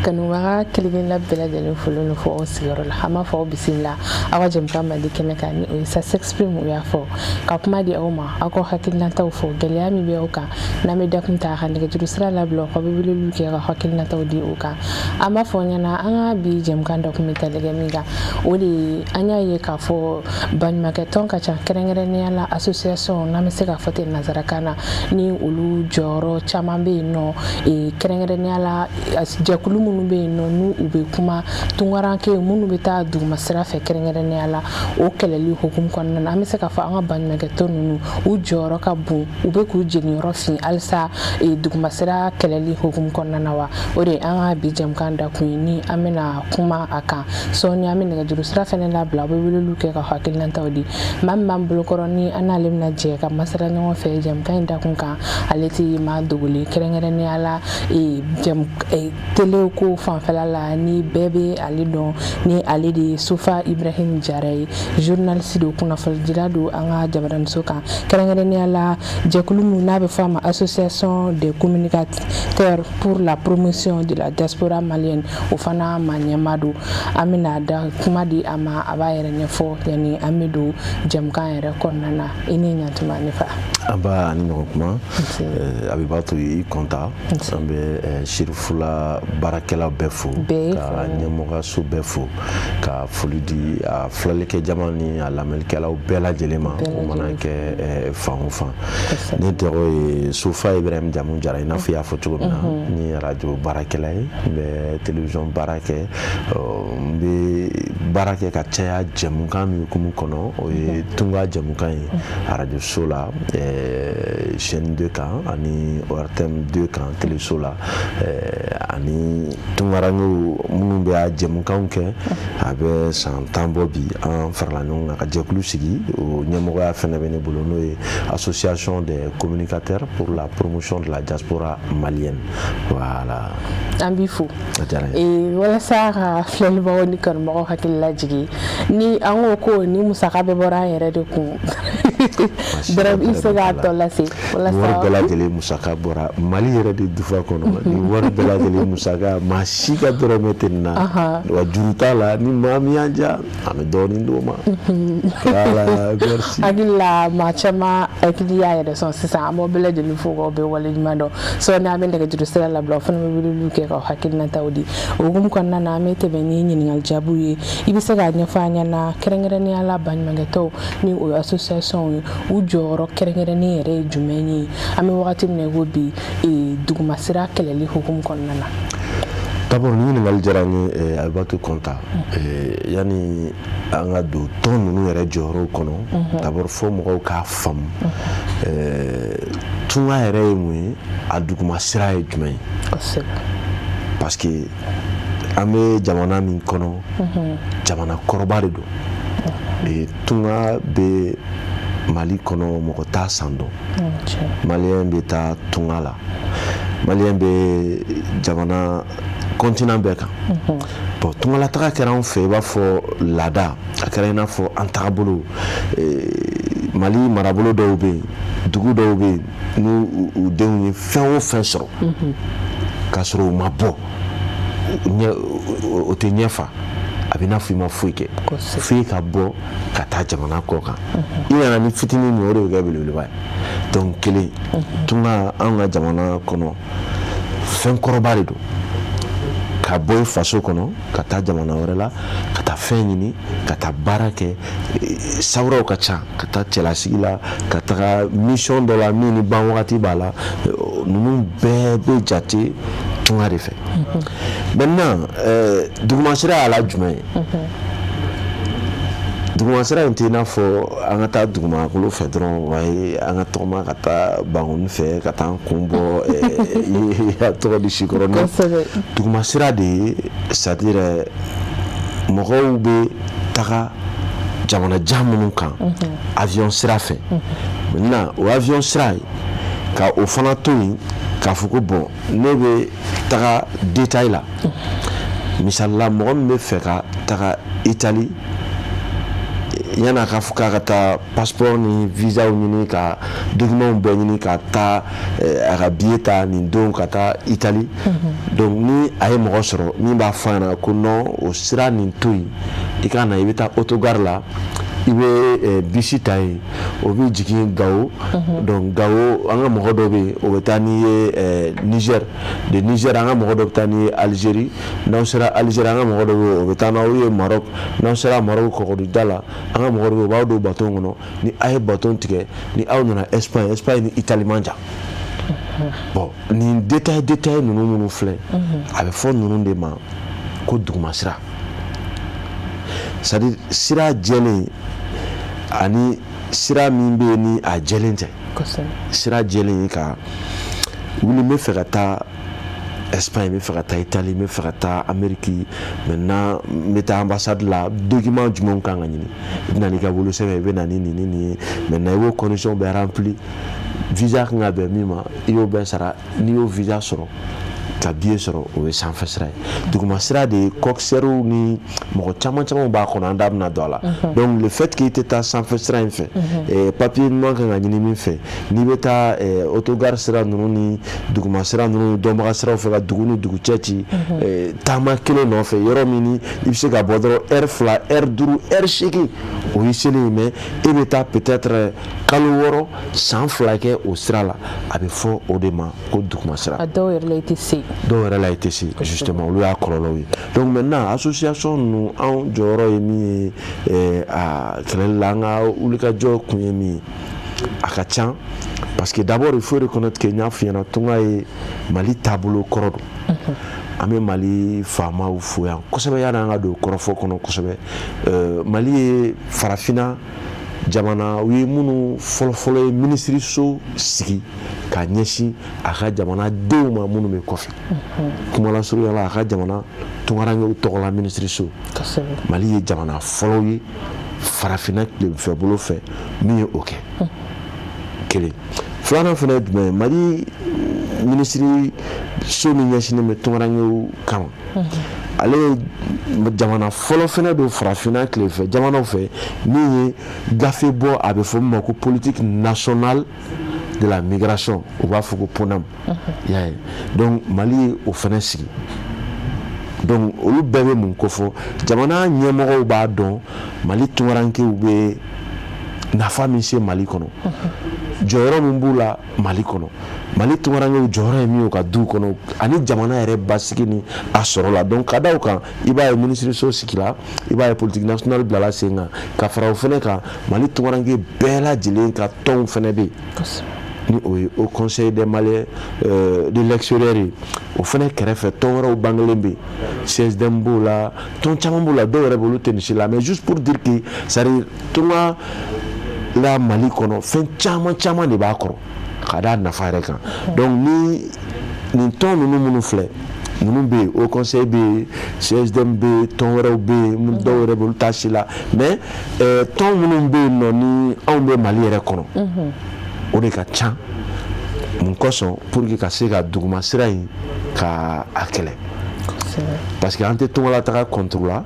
kanumaga keligela bela de folo no fo sigaro la hama fo bisilla awa jem kama de keneka ni ça s'exprime ya fo ka kuma di oma ako hakilna taw fo gelia mi be oka na me dakunta hande ke jurusra la blo ko be lu ke ga hakilna taw di oka ama fo nyana anga bi jem kan dokumenta de gamiga wodi anya ye ka fo ban maketon ka cha kerengere ni ala association na me se ka fote nazarakana ni ulu joro chamambe no e kerengere ni ala jakulu munu be no nu ube kuma tungaranke munu beta du masira fe kerengere ni ala o keleli hukum konna na me se ka fa anga ban maketon nu u joro ka bu ube ku jeni rofin alsa e du masira keleli hukum konna na wa ore anga bi jem kanda kuini amena kuma aka so ni amena ga jurusra fe la bla be wulu ke ka hakil nan tawdi mam blokoroni analim na je ka masira no fe jem kanda kunka aleti ma duguli kerengere ni ala e jem tele ko fan falala ni bebe ali don ni ali di Sufa Ibrahim Jaray journaliste do kuna fal jirado anga jabaran soka kerengere ni ala jekulu na be fama association des communicateurs pour la promotion de la diaspora malienne au fana manyamadu amina da kuma di ama abayere ne fo yani amidu jem kan ere konnana ini nyantuma ne fa aba ni no kuma abibatu yi konta sambe shirfula barakela befu ka nyamoga su befu ka folidi a flaleke jamani a lamelkela bela jelema o manake fan ne dero Sufa Ibrahim Jamu Jara ina fiya foto ni radio barakela be television barake be barake ka chaya jamukan mi kumu kono o tunga jamukan radio sola chaîne 2 kan ani ORTM 2 kan télé sola ani tungarangu munu be a jamukan ke abe san tambo bi en farlanon ka jekulu sigi o nyamogo ya fene bene bolono association des communicateurs pour la promotion de la diaspora malienne voilà ambifu et wala sara flel ba ni kan mo hakil lajigi ni ango ko ni musaka be bora yere de ku dara isaga to la si wala sa wala jeli musaka bora mali yere de dufa kono ni wor bela jeli musaka mashika doro metenna wa juruta la ni mami anja ame doni ndoma wala merci agilla machama akiliya yere son sisa mo bela jeli fugo be wala mado so na be daga juru sala la blo fana be lu ke ko hakilna tawdi ogum konna na mete be ni ngal jabuye ibisa ga nya fanya na kerengere ni ala ban magato ni o association u joro kerengere ni re jumeni ame wakati ne gobi e duguma sira keleli hukum konna na d'abord ni ngal jarani abatu konta yani anga do ton nu re joro kono d'abord fo mo ka fam tunga re mu aduguma sira e jumeni parce que ame jamana min kono jamana korobare do e tunga be Mali kono moko ta sando malien be ta tunga la malien be jamana continent be kan bon tunga la taka kera on fe ba fo lada akera ina fo antabolo Mali marabolo do be dugu do be nu de fen o fen so kasro mabo o te nyefa abina fima fuike fika bo kata jamana koka ina ni fitini ni ore gabele ba donc kele tunga anga jamana kono fen korobare do ka boy faso kono kata jamana ore la kata fenini kata barake sawra o kacha kata chelasila kata mission de la mini ban wakati bala nunu bebe jati tunga de fait maintenant duguma sira ala jumay duguma sira intina fo angata duguma ko fe dron way anga toma kata bangun fe kata kumbo ya to di shikoro no duguma sira de c'est-à-dire mogo be taka jamana jamunu kan avion sira fe maintenant o avion sira ka o fana toyi ka fuko bon ne be taka détail la misalla mo me fe ka taka Italie yana ka fɔ k'a ka taa passeport ni visa ɲini ka document bɛɛ ɲini ka taa a ka billet ta nin don ka taa Italie donc ni a ye mɔgɔ sɔrɔ min b'a fɔ a ɲɛna ko non o sira nin to yen i ka na i bɛ taa autogare la i bɛ bisi ta yen o bɛ jigin Gao donc Gao an ka mɔgɔ dɔ bɛ yen o bɛ taa n'i ye Niger de Niger an ka mɔgɔ dɔ bɛ taa n'i ye Algérie n'aw sera Algérie an ka mɔgɔ dɔ bɛ yen o bɛ taa n'aw ye Maroc n'aw sera Maroc kɔgɔduda la an ka mɔgɔ dɔ bɛ yen o b'aw don bateau kɔnɔ ni a ye bateau tigɛ ni aw nana Espagne ni Italie man jan bon nin détail ninnu minnu filɛ a bɛ fɔ ninnu de ma ko duguma sira c'est-à-dire sira jɛlen ani sira min bɛ yen ni a jɛlen tɛ sira jɛlen ka wuli n bɛ fɛ ka taa Espagne n bɛ fɛ ka taa Italie n bɛ fɛ ka taa Amérique maintenant n bɛ taa ambassade la document jumɛnw kan ka ɲini i bɛ na n'i ka wolosɛbɛn i bɛ na ni nin ye maintenant i b'o condition bɛɛ rempli visa kan ka bɛn min ma i y'o bɛɛ sara n'i y'o visa sɔrɔ ka billet sɔrɔ o ye sanfɛ sira ye duguma sira de coxeur ni mɔgɔ caman b'a kɔnɔ an da bɛna don a la donc le fait que i tɛ taa sanfɛ sira in fɛ papier ɲuman kan ka ɲini min fɛ n'i bɛ taa autogare sira ninnu ni duguma sira ninnu dɔnbaga siraw fɛ ka dugu ni dugu cɛ ci taama kelen nɔfɛ yɔrɔ min ni i bɛ se ka bɔ dɔrɔn heure 2 heure 5 heure 8 o y'i selen mais e bɛ taa peut-être kalo 6 san 2 kɛ o sira la a bɛ fɔ o de ma ko duguma sira a dɔw yɛrɛ la i tɛ se dɔw yɛrɛ la i tɛ se justement olu y'a kɔlɔlɔw ye donc maintenant association ninnu anw jɔyɔrɔ ye min ye a kɛlɛli la an ka wulikajɔ kun ye min ye a ka can parce que d'abord il faut reconnaître que n y'a f'i ɲɛna tunga ye Mali taabolo kɔrɔ don an bɛ Mali faamaw fo yan kosɛbɛ yanni an ka don kɔrɔfɔ kɔnɔ kosɛbɛ Mali ye farafinna jamana u ye minnu fɔlɔfɔlɔ ye minisiriso sigi ka ɲɛsin a ka jamana denw ma minnu bɛ kɔfɛ kumalasurunya la a ka jamana tunkarankew tɔgɔla minisiriso Mali ye jamana fɔlɔ ye farafinna tilefɛbolo fɛ min ye o kɛ kelen filanan fana ye jumɛn ye Mali minisiriso min ɲɛsinnen bɛ tunkarankew kama ale ye jamana fɔlɔ fana don farafinna tilefɛ jamanaw fɛ min ye gafe bɔ a bɛ fɔ min ma ko politique nationale de la migration u b'a fɔ ko PONAM y'a ye donc Mali ye o fana sigi donc olu bɛɛ bɛ mun ko fɔ jamana ɲɛmɔgɔw b'a dɔn Mali tunkarankew bɛ nafa min se Mali kɔnɔ jɔyɔrɔ min b'u la Mali kɔnɔ Mali tunkarankew jɔyɔrɔ ye min ye u ka duw kɔnɔ ani jamana yɛrɛ basigi ni a sɔrɔ la donc ka d'aw kan i b'a ye minisiriso sigila i b'a ye politique nationale bilala sen kan ka fara o fana kan Mali tunkaranke bɛɛ lajɛlen ka tɔnw fana bɛ yen ni o ye au conseil des Maliens de l'extérieur ye o fana kɛrɛfɛ tɔn wɛrɛw bangelen bɛ yen CSDM b'o la tɔn caman b'o la dɔw yɛrɛ b'olu tɛ nin si la mais juste pour dire que c'est à dire tunga la Mali kɔnɔ fɛn caman de b'a kɔrɔ ka da nafa yɛrɛ kan donc ni nin tɔn ninnu minnu filɛ ninnu bɛ yen au conseil bɛ yen CSDM bɛ yen tɔn wɛrɛw bɛ yen dɔw yɛrɛ b'olu t'a si la mais tɔn minnu bɛ yen nɔ ni anw bɛ Mali yɛrɛ kɔnɔ o de ka ca mun kosɔn pour que ka se ka duguma sira in ka a kɛlɛ parce que an tɛ tunga la taga contre la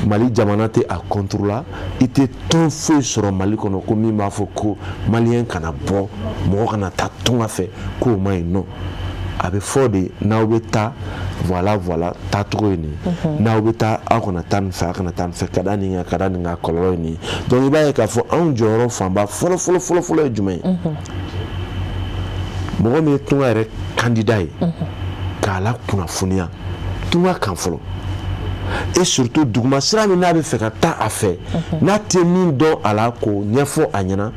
Mali jamana tɛ a contre la i tɛ tɔn foyi sɔrɔ Mali kɔnɔ ko min b'a fɔ ko maliyɛn kana bɔ mɔgɔ kana taa tunga fɛ k'o ma ɲi non a bɛ fɔ de n'aw bɛ taa voilà taacogo ye nin ye n'aw bɛ taa aw kana taa nin fɛ a kana taa nin fɛ ka da nin ka kɔlɔlɔ ye nin ye donc i b'a ye k'a fɔ anw jɔyɔrɔ fanba fɔlɔ ye jumɛn ye mɔgɔ min ye tunga yɛrɛ candidat ye k'a la kunnafoniya tunga kan fɔlɔ et surtout duguma sira min n'a bɛ fɛ ka taa a fɛ n'a tɛ min dɔn a la k'o ɲɛfɔ a ɲɛna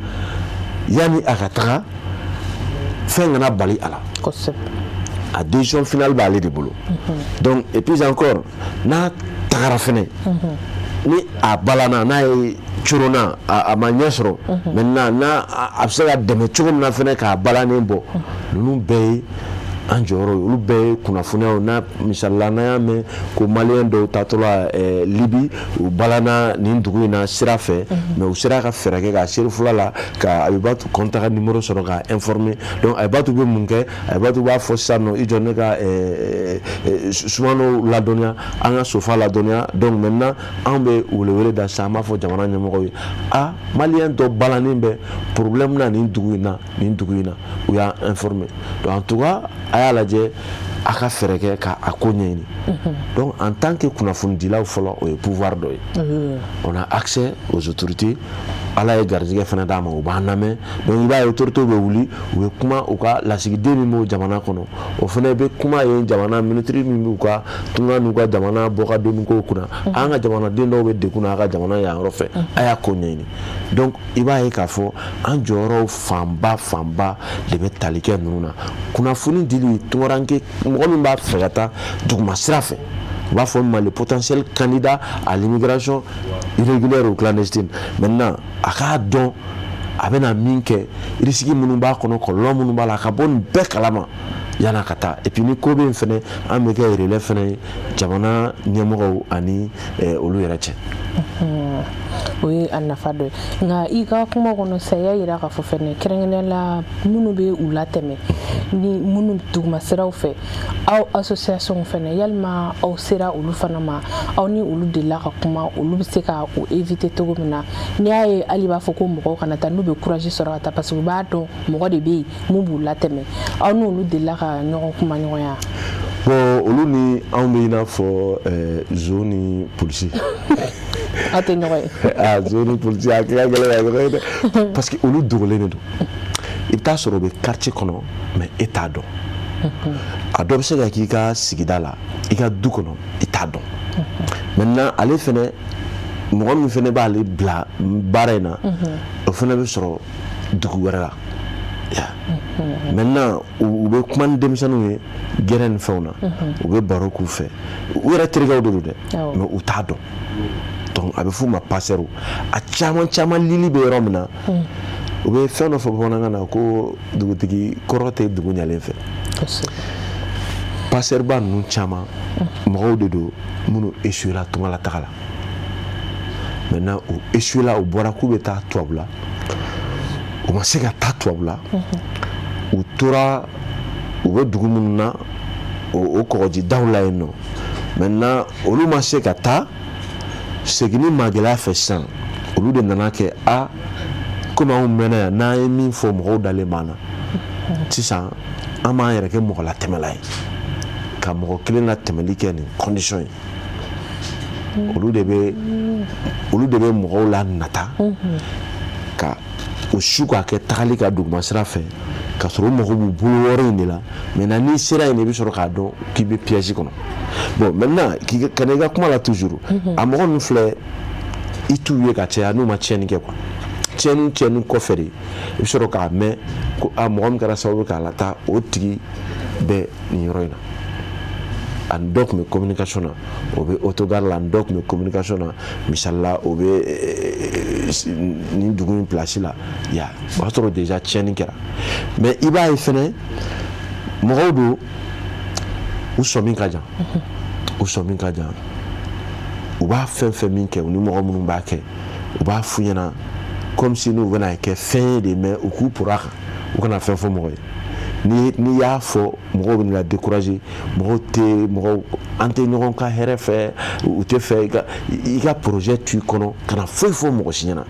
yanni a ka taga fɛn kana bali a la a décision finale b'ale de bolo donc et puis encore n'a tagara fɛnɛ ni a balana n'a ye coronna a ma ɲɛ sɔrɔ maintenant n'a a bɛ se ka dɛmɛ cogo min na fɛnɛ k'a balanen bɔ ninnu bɛɛ ye an jɔyɔrɔ olu bɛɛ ye kunnafoniyaw na misalila n'an y'a mɛn ko maliyɛn dɔw taatɔla Libi u balana nin dugu in na sira fɛ mais u sera ka fɛɛrɛ kɛ ka serifula la ka Abibatu Kɔnta ka numéro sɔrɔ ka informer donc Abibatu bɛ mun kɛ Abibatu b'a fɔ sisan nɔ i jɔ ne ka Sumano ladɔnniya an ka Sofa ladɔnniya donc maintenant an bɛ welewele da sisan an b'a fɔ jamana ɲɛmɔgɔw ye maliyɛn dɔ balannen bɛ problème na nin dugu in na u y'a informer donc en tout cas a y'a lajɛ a ka fɛɛrɛ kɛ k'a ko ɲɛɲini donc en tant que kunnafonidilaw fɔlɔ o ye pouvoir dɔ ye on a accès aux autorités ala ye garijɛgɛ fana d'a ma u b'an lamɛn donc i b'a ye autorités bɛ wuli u bɛ kuma u ka lasigiden min b'o jamana kɔnɔ o fana bɛ kuma ye jamana ministre min b'u ka tunga n'u ka jamana bɔkadenw kow kunna an ka jamanaden dɔw bɛ degun na a ka jamana yan yɔrɔ fɛ a y'a ko ɲɛɲini donc i b'a ye k'a fɔ an jɔyɔrɔ fanba de bɛ tali kɛ ninnu na kunnafoni dili tungaranke mɔgɔ min b'a fɛ ka taa duguma sira fɛ u b'a fɔ min ma le potentiel candidat à l'immigration irrégulière ou clandestine maintenant a k'a dɔn a bɛna min kɛ risque minnu b'a kɔnɔ kɔlɔlɔ minnu b'a la a ka bɔ nin bɛɛ kalama yana ka taa et puis ni ko bɛ yen fɛnɛ an bɛ kɛ relais fɛnɛ ye jamana ɲɛmɔgɔw ani olu yɛrɛ cɛ. O ye a nafa dɔ ye nka i ka kuma kɔnɔ saya yira k'a fɔ fɛnɛ kɛrɛnkɛrɛnnenya la minnu bɛ u latɛmɛ ni minnu duguma siraw fɛ aw association fɛnɛ yalima aw sera olu fana ma aw ni olu delila ka kuma olu bɛ se ka o éviter cogo min na n'i y'a ye hali b'a fɔ ko mɔgɔw kana taa n'u bɛ courage sɔrɔ ka taa parce que u b'a dɔn mɔgɔ de bɛ yen mun b'u latɛmɛ aw n'olu delila ka ɲɔgɔn kuma ɲɔgɔnya. Bon olu ni anw bɛ i n'a fɔ zo ni polisi. Aw tɛ ɲɔgɔn ye. Zo ni polisi a kɛ ka gɛlɛn ka ɲɔgɔn ye dɛ parce que olu dogolen de don i bɛ taa sɔrɔ o bɛ quartier kɔnɔ mais e t'a dɔn a dɔ bɛ se ka k'i ka sigida la i ka du kɔnɔ i t'a dɔn maintenant ale fɛnɛ mɔgɔ min fɛnɛ b'ale bila baara in na o fɛnɛ bɛ sɔrɔ dugu wɛrɛ la maintenant u bɛ kuma ni denmisɛnninw ye gɛrɛ ni fɛnw na u bɛ baro k'u fɛ u yɛrɛ terikɛw de don dɛ mais u t'a dɔn donc a bɛ f'u ma passeurs a caman lili bɛ yɔrɔ min na u bɛ fɛn dɔ fɔ bamanankan na ko dugutigi kɔrɔ tɛ dugu ɲalen fɛ passeurs ba ninnu caman mɔgɔw de don minnu échoué la tunga la taga la maintenant u échoué la u bɔra k'u bɛ taa tubabu la u ma se ka taa tubabu la u tora u bɛ dugu minnu na o kɔgɔjidaw la yen nɔ maintenant olu ma se ka taa seginni ma gɛlɛya fɛ sisan olu de nana kɛ komi anw mɛnna yan n'an ye min fɔ mɔgɔw dalen b'an na sisan an b'an yɛrɛ kɛ mɔgɔ latɛmɛla ye ka mɔgɔ kelen latɛmɛli kɛ nin condition ye olu de bɛ mɔgɔw la nata ka o su k'a kɛ tagali ka duguma sira fɛ ka sɔrɔ o mɔgɔw b'u bolo wɔɔrɔ in de la maintenant n'i sera yen de i bɛ sɔrɔ k'a dɔn k'i bɛ piège kɔnɔ bon maintenant ka na i ka kuma la toujours a mɔgɔ ninnu filɛ i t'u ye ka caya n'u ma tiɲɛni kɛ quoi tiɲɛni kɔfɛ de i bɛ sɔrɔ k'a mɛn ko mɔgɔ min kɛra sababu k'a lataa o tigi bɛ nin yɔrɔ in na ani dɔ tun bɛ communication na o bɛ autogare la ani dɔ tun bɛ communication na misalila o bɛ nin dugu in place la o y'a sɔrɔ déjà tiɲɛni kɛra mais i b'a ye fɛnɛ mɔgɔw don u sɔmin ka jan u b'a fɛn min kɛ u ni mɔgɔ minnu b'a kɛ u b'a f'u ɲɛna comme si n'u bɛna kɛ fɛn ye de mais u k'u pura kan u kana fɛn fɔ mɔgɔ ye n'i y'a fɔ mɔgɔw bɛ la décourager an tɛ ɲɔgɔn ka hɛrɛ fɛ u tɛ fɛ i ka projet to i kɔnɔ kana foyi fɔ mɔgɔ si ɲɛna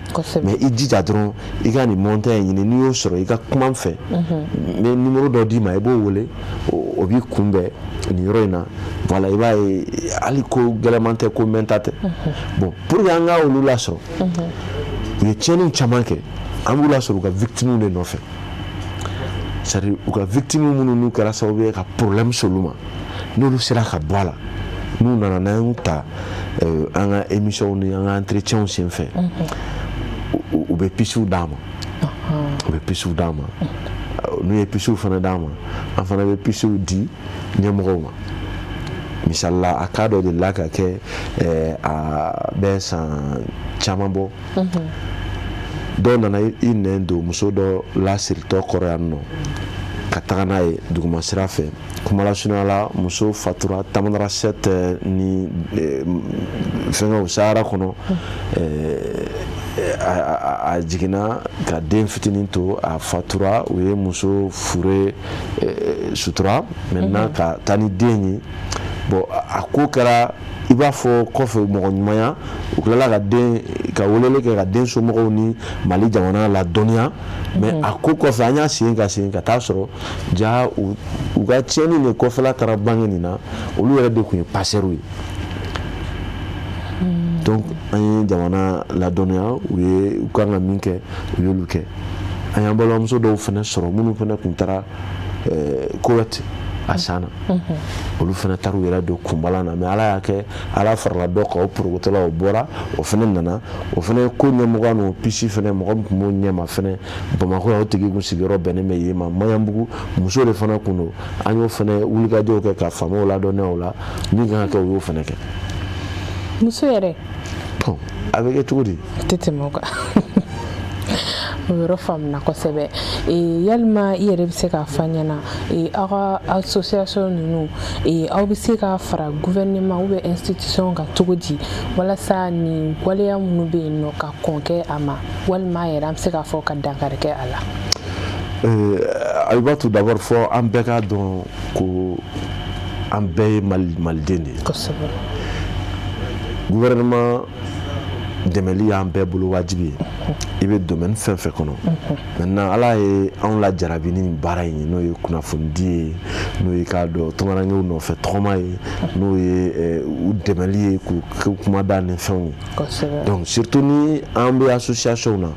mais i jija dɔrɔn i ka nin montant in ɲini n'i y'o sɔrɔ i ka kuma n fɛ n bɛ numéro dɔ d'i ma i b'o wele o b'i kunbɛn nin yɔrɔ in na voilà i b'a ye hali ko gɛlɛman tɛ ko mɛnta tɛ bon pour que an ka olu lasɔrɔ u ye tiɲɛniw caman kɛ an b'u lasɔrɔ u ka victimes de nɔfɛ c'est-à-dire u ka victimes minnu n'u kɛra sababu ye ka problème s'olu ma n'olu sera ka bɔ a la n'u nana n'an y'u ta an ka émissions ni an ka entretiens sen fɛ u bɛ pistes d'an ma n'u ye pistes fana d'an ma an fana bɛ pistes di ɲɛmɔgɔw ma misalila a cas dɔ de la ka kɛ a bɛ san caman bɔ dɔw nana i nɛn don muso dɔ lasiritɔ kɔrɔ yan nɔ ka taga n'a ye duguma sira fɛ kumala surunya la muso fatura Tamanrasset 7 ni fɛngɛw Sahara kɔnɔ a jiginna ka den fitinin to a fatura u ye muso fure sutura maintenant ka taa ni den ye bon a ko kɛra i b'a fɔ kɔfɛ mɔgɔ ɲumanya u tilala ka weleli kɛ ka den somɔgɔw ni Mali jamana la dɔnniya mais a ko kɔfɛ an y'a segin ka taa sɔrɔ ja u ka tiɲɛni de kɔfɛla taara bange nin na olu yɛrɛ de tun ye passeurs ye donc an ye jamana ladɔnniya u kan ka min kɛ u y'olu kɛ an y'an balimamuso dɔw fana sɔrɔ minnu fana tun taara Koweït a sanna olu fana taara u yɛrɛ don kunbalan na mais ala y'a kɛ ala farala dɔ kan o porogotɔla o bɔra o fana nana o fana ko ɲɛmɔgɔ n'o pisi fana mɔgɔ min tun b'o ɲɛma fana Bamakɔ yan o tigi kun sigiyɔrɔ bɛnnen bɛ yen ma Maɲanbugu muso de fana kun don an y'o fana wulikajɔw kɛ ka faamaw ladɔnniya o la min kan ka kɛ o y'o fana kɛ muso yɛrɛ bon a bɛ kɛ cogo di tɛ tɛmɛ o kan o yɔrɔ faamuna kosɛbɛ yalima I yɛrɛ bɛ se k'a fɔ ɲɛna aw ka association ninnu aw bɛ se ka fara gouvernement ou bien institution kan cogo di walasa ni waleya minnu bɛ yen nɔ ka kɔn kɛ a ma walima yɛrɛ an bɛ se k'a fɔ ka dankari kɛ a la Abibatu d'abord fɔ an bɛɛ k'a dɔn ko an bɛɛ ye maliden de ye kosɛbɛ gouvernement dɛmɛli y'an bɛɛ bolo wajibi ye I bɛ domaine fɛn fɛn kɔnɔ maintenant ala ye anw la jarabi ni baara in ye n'o ye kunnafonidi ye n'o ye k'a dɔn tɔmɔnankew nɔfɛ tɔgɔma ye n'o ye u dɛmɛli ye k'u kumada ni fɛnw ye donc surtout ni an bɛ association na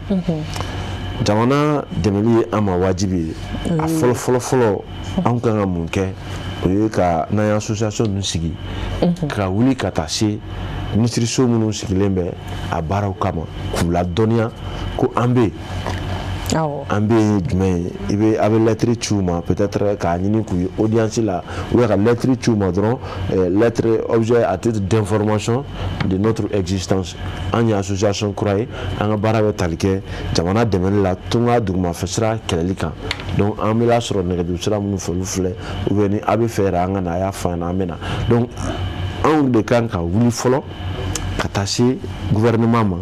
jamana dɛmɛli ye an ma wajibi ye a fɔlɔ anw kan ka mun kɛ o ye ka n'an ye association ninnu sigi ka wuli ka taa se ministériso minnu sigilen bɛ a baaraw kama k'u ladɔnniya ko an bɛ yen jumɛn ye a bɛ lettre ci u ma peut-être k'a ɲini k'u ye audience la ou bien ka lettre ci u ma dɔrɔn lettre objet à titre d'information de notre existence an ye association kura ye an ka baara bɛ tali kɛ jamana dɛmɛli la tunga dugumafɛ sira kɛlɛli kan donc an bɛ lasɔrɔ nɛgɛjuru sira minnu fɛ olu filɛ ou bien ni a bɛ fɛ yɛrɛ an ka na a y'a fɔ an na an bɛ na donc anw de kan ka wuli fɔlɔ ka taa se gouvernement ma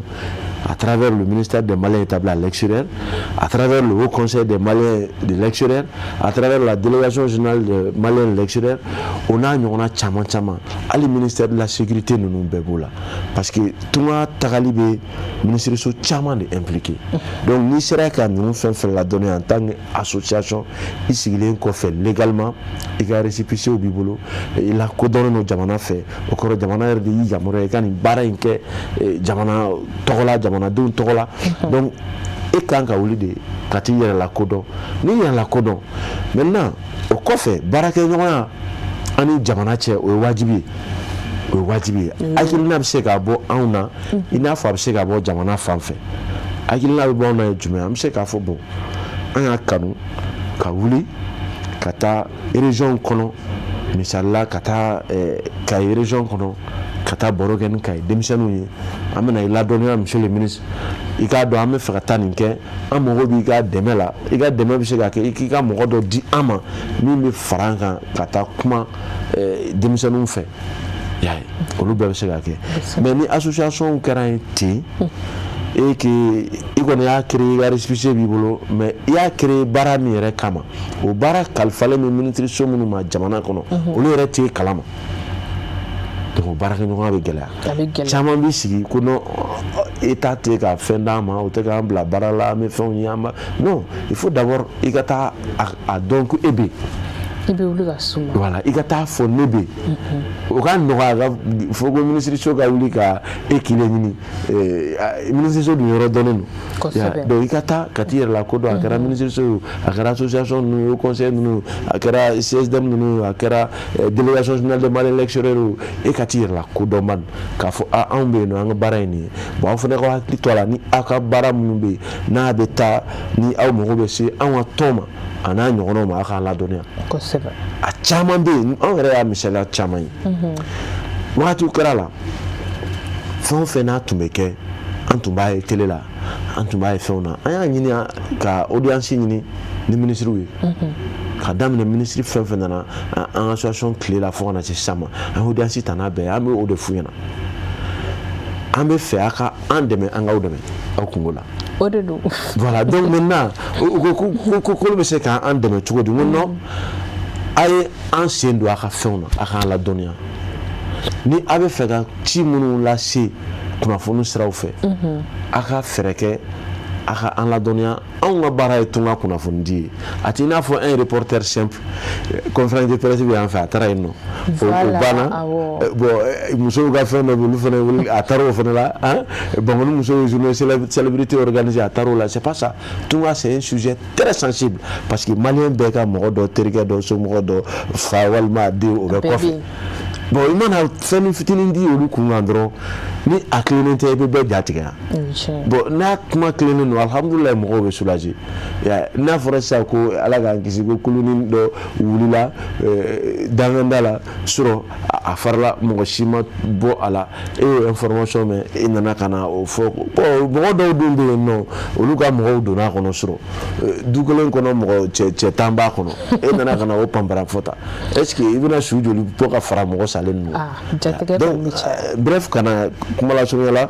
à travers le ministère des Maliens établis à l'extérieur, à travers le Haut Conseil des Maliens de l'extérieur, à travers la délégation générale des Maliens de l'extérieur, on a caman ali ministère de la sécurité nous bɛɛ parce que tunga tagali bɛ ministère caman de impliqué donc ni sera ka ninnu fɛn la donner en tant qu'association i sigilen kɔfɛ légalement i ka récépissé b'i bolo i la kodɔnnen no jamana fɛ o kɔrɔ jamana yɛrɛ de y'i yamaruya i ka nin baara in kɛ jamana tɔgɔ la jamanadenw tɔgɔ la donc e kan ka wuli de ka t'i yɛrɛ lakodɔn n'i yɛrɛ lakodɔn maintenant o kɔfɛ baarakɛɲɔgɔnya ani jamana cɛ o ye wajibi ye hakilina bɛ se ka bɔ anw na i n'a fɔ a bɛ se ka bɔ jamana fan fɛ hakilina bɛ bɔ anw na ye jumɛn an bɛ se k'a fɔ bon an y'a kanu ka wuli ka taa région kɔnɔ misalila ka taa Kayi région kɔnɔ ka taa baro kɛ ni Kayi denmisɛnninw ye an bɛna i ladɔnniya monsieur le ministre i k'a dɔn an bɛ fɛ ka taa nin kɛ an mago b'i ka dɛmɛ la i ka dɛmɛ bɛ se ka kɛ i k'i ka mɔgɔ dɔ di an ma min bɛ fara an kan ka taa kuma denmisɛnninw fɛ y'a ye olu bɛɛ bɛ se ka kɛ mais ni association kɛra yen ten et que i kɔni y'a créé i ka récépissé b'i bolo mais i y'a créé baara min yɛrɛ kama o baara kalifalen bɛ ministériso minnu ma jamana kɔnɔ olu yɛrɛ t'e kalama donc baarakɛɲɔgɔnya bɛ gɛlɛya caman b'i sigi ko non État tɛ ka fɛn d'an ma o tɛ k'an bila baara la an bɛ fɛnw ye an ba non il faut d'abord i ka taa a dɔn ko e bɛ i bɛ wuli ka suma voilà i ka taa fɔ ne bɛ o ka nɔgɔya ka fɔ ko ministériso ka wuli ka e kelen ɲini ministériso dun yɔrɔ dɔnnen don donc i ka taa ka t'i yɛrɛ lakodɔn a kɛra ministériso ye a kɛra association ninnu ye Haut Conseil ninnu a kɛra CSDM ninnu a kɛra délégation générale des Maliens de l'extérieur e ka t'i yɛrɛ lakodɔn bani k'a fɔ anw bɛ yen nɔ an ka baara ye nin ye bon aw fana ka hakili to a la ni aw ka baara minnu bɛ yen n'a bɛ taa ni aw mago bɛ se anw ka tɔn ma a n'a ɲɔgɔnnaw ma a k'a ladɔnniya a caman bɛ yen anw yɛrɛ y'a misaliya caman ye wagatiw kɛra la fɛn o fɛn n'a tun bɛ kɛ an tun b'a ye télé la an tun b'a ye fɛnw na an y'a ɲini ka audience ɲini ni ministres ye ka daminɛ ministre fɛn fɛn nana an association clé la fo kana se sama an audience tana bɛɛ an bɛ o de f'u ɲɛna an bɛ fɛ a ka an dɛmɛ an k'aw dɛmɛ aw kungo la o de don voilà donc maintenant ko bɛ se k'an dɛmɛ cogo di n ko non a ye an sen don a ka fɛnw na a k'an ladɔnniya ni a bɛ fɛ ka ci minnu lase kunnafoni siraw fɛ a ka fɛɛrɛ kɛ a ka an ladɔnniya anw ka baara ye tunga kunnafoni di ye a t'i n'a fɔ un reporter simple conférence de presse bɛ yan fɛ a taara yen nɔ o banna bon musow ka fɛn dɔ bɛ olu fana wuli a taara o fana la Bankɔni musow ye journée célébrité organisée a taara o la c'est pas ça tunga c'est un sujet très sensible parce que malien bɛɛ ka mɔgɔ dɔ terikɛ dɔ somɔgɔ dɔ fa walima a den o bɛ kɔfɛ bon i mana fɛn fitinin di olu kun kan dɔrɔn ni a tilennen tɛ i bɛ bɛɛ jatigɛ yan bon n'a kuma tilennen don alhamdulilayi mɔgɔw bɛ soulager n'a fɔra sisan ko ala k'an kisi ko kulunin dɔ wulila danganda la sɔrɔ a farila mɔgɔ si ma bɔ a la e y'o information mɛn e nana ka na o fɔ bon mɔgɔ dɔw dun bɛ yen nɔ olu ka mɔgɔw donna a kɔnɔ sɔrɔ du kelen kɔnɔ mɔgɔ cɛ tan b'a kɔnɔ e nana ka na o panpara fɔ tan est ce que i bɛna su joli bɔ ka fara mɔgɔ salen ninnu donc bref kana kuma lasurunya la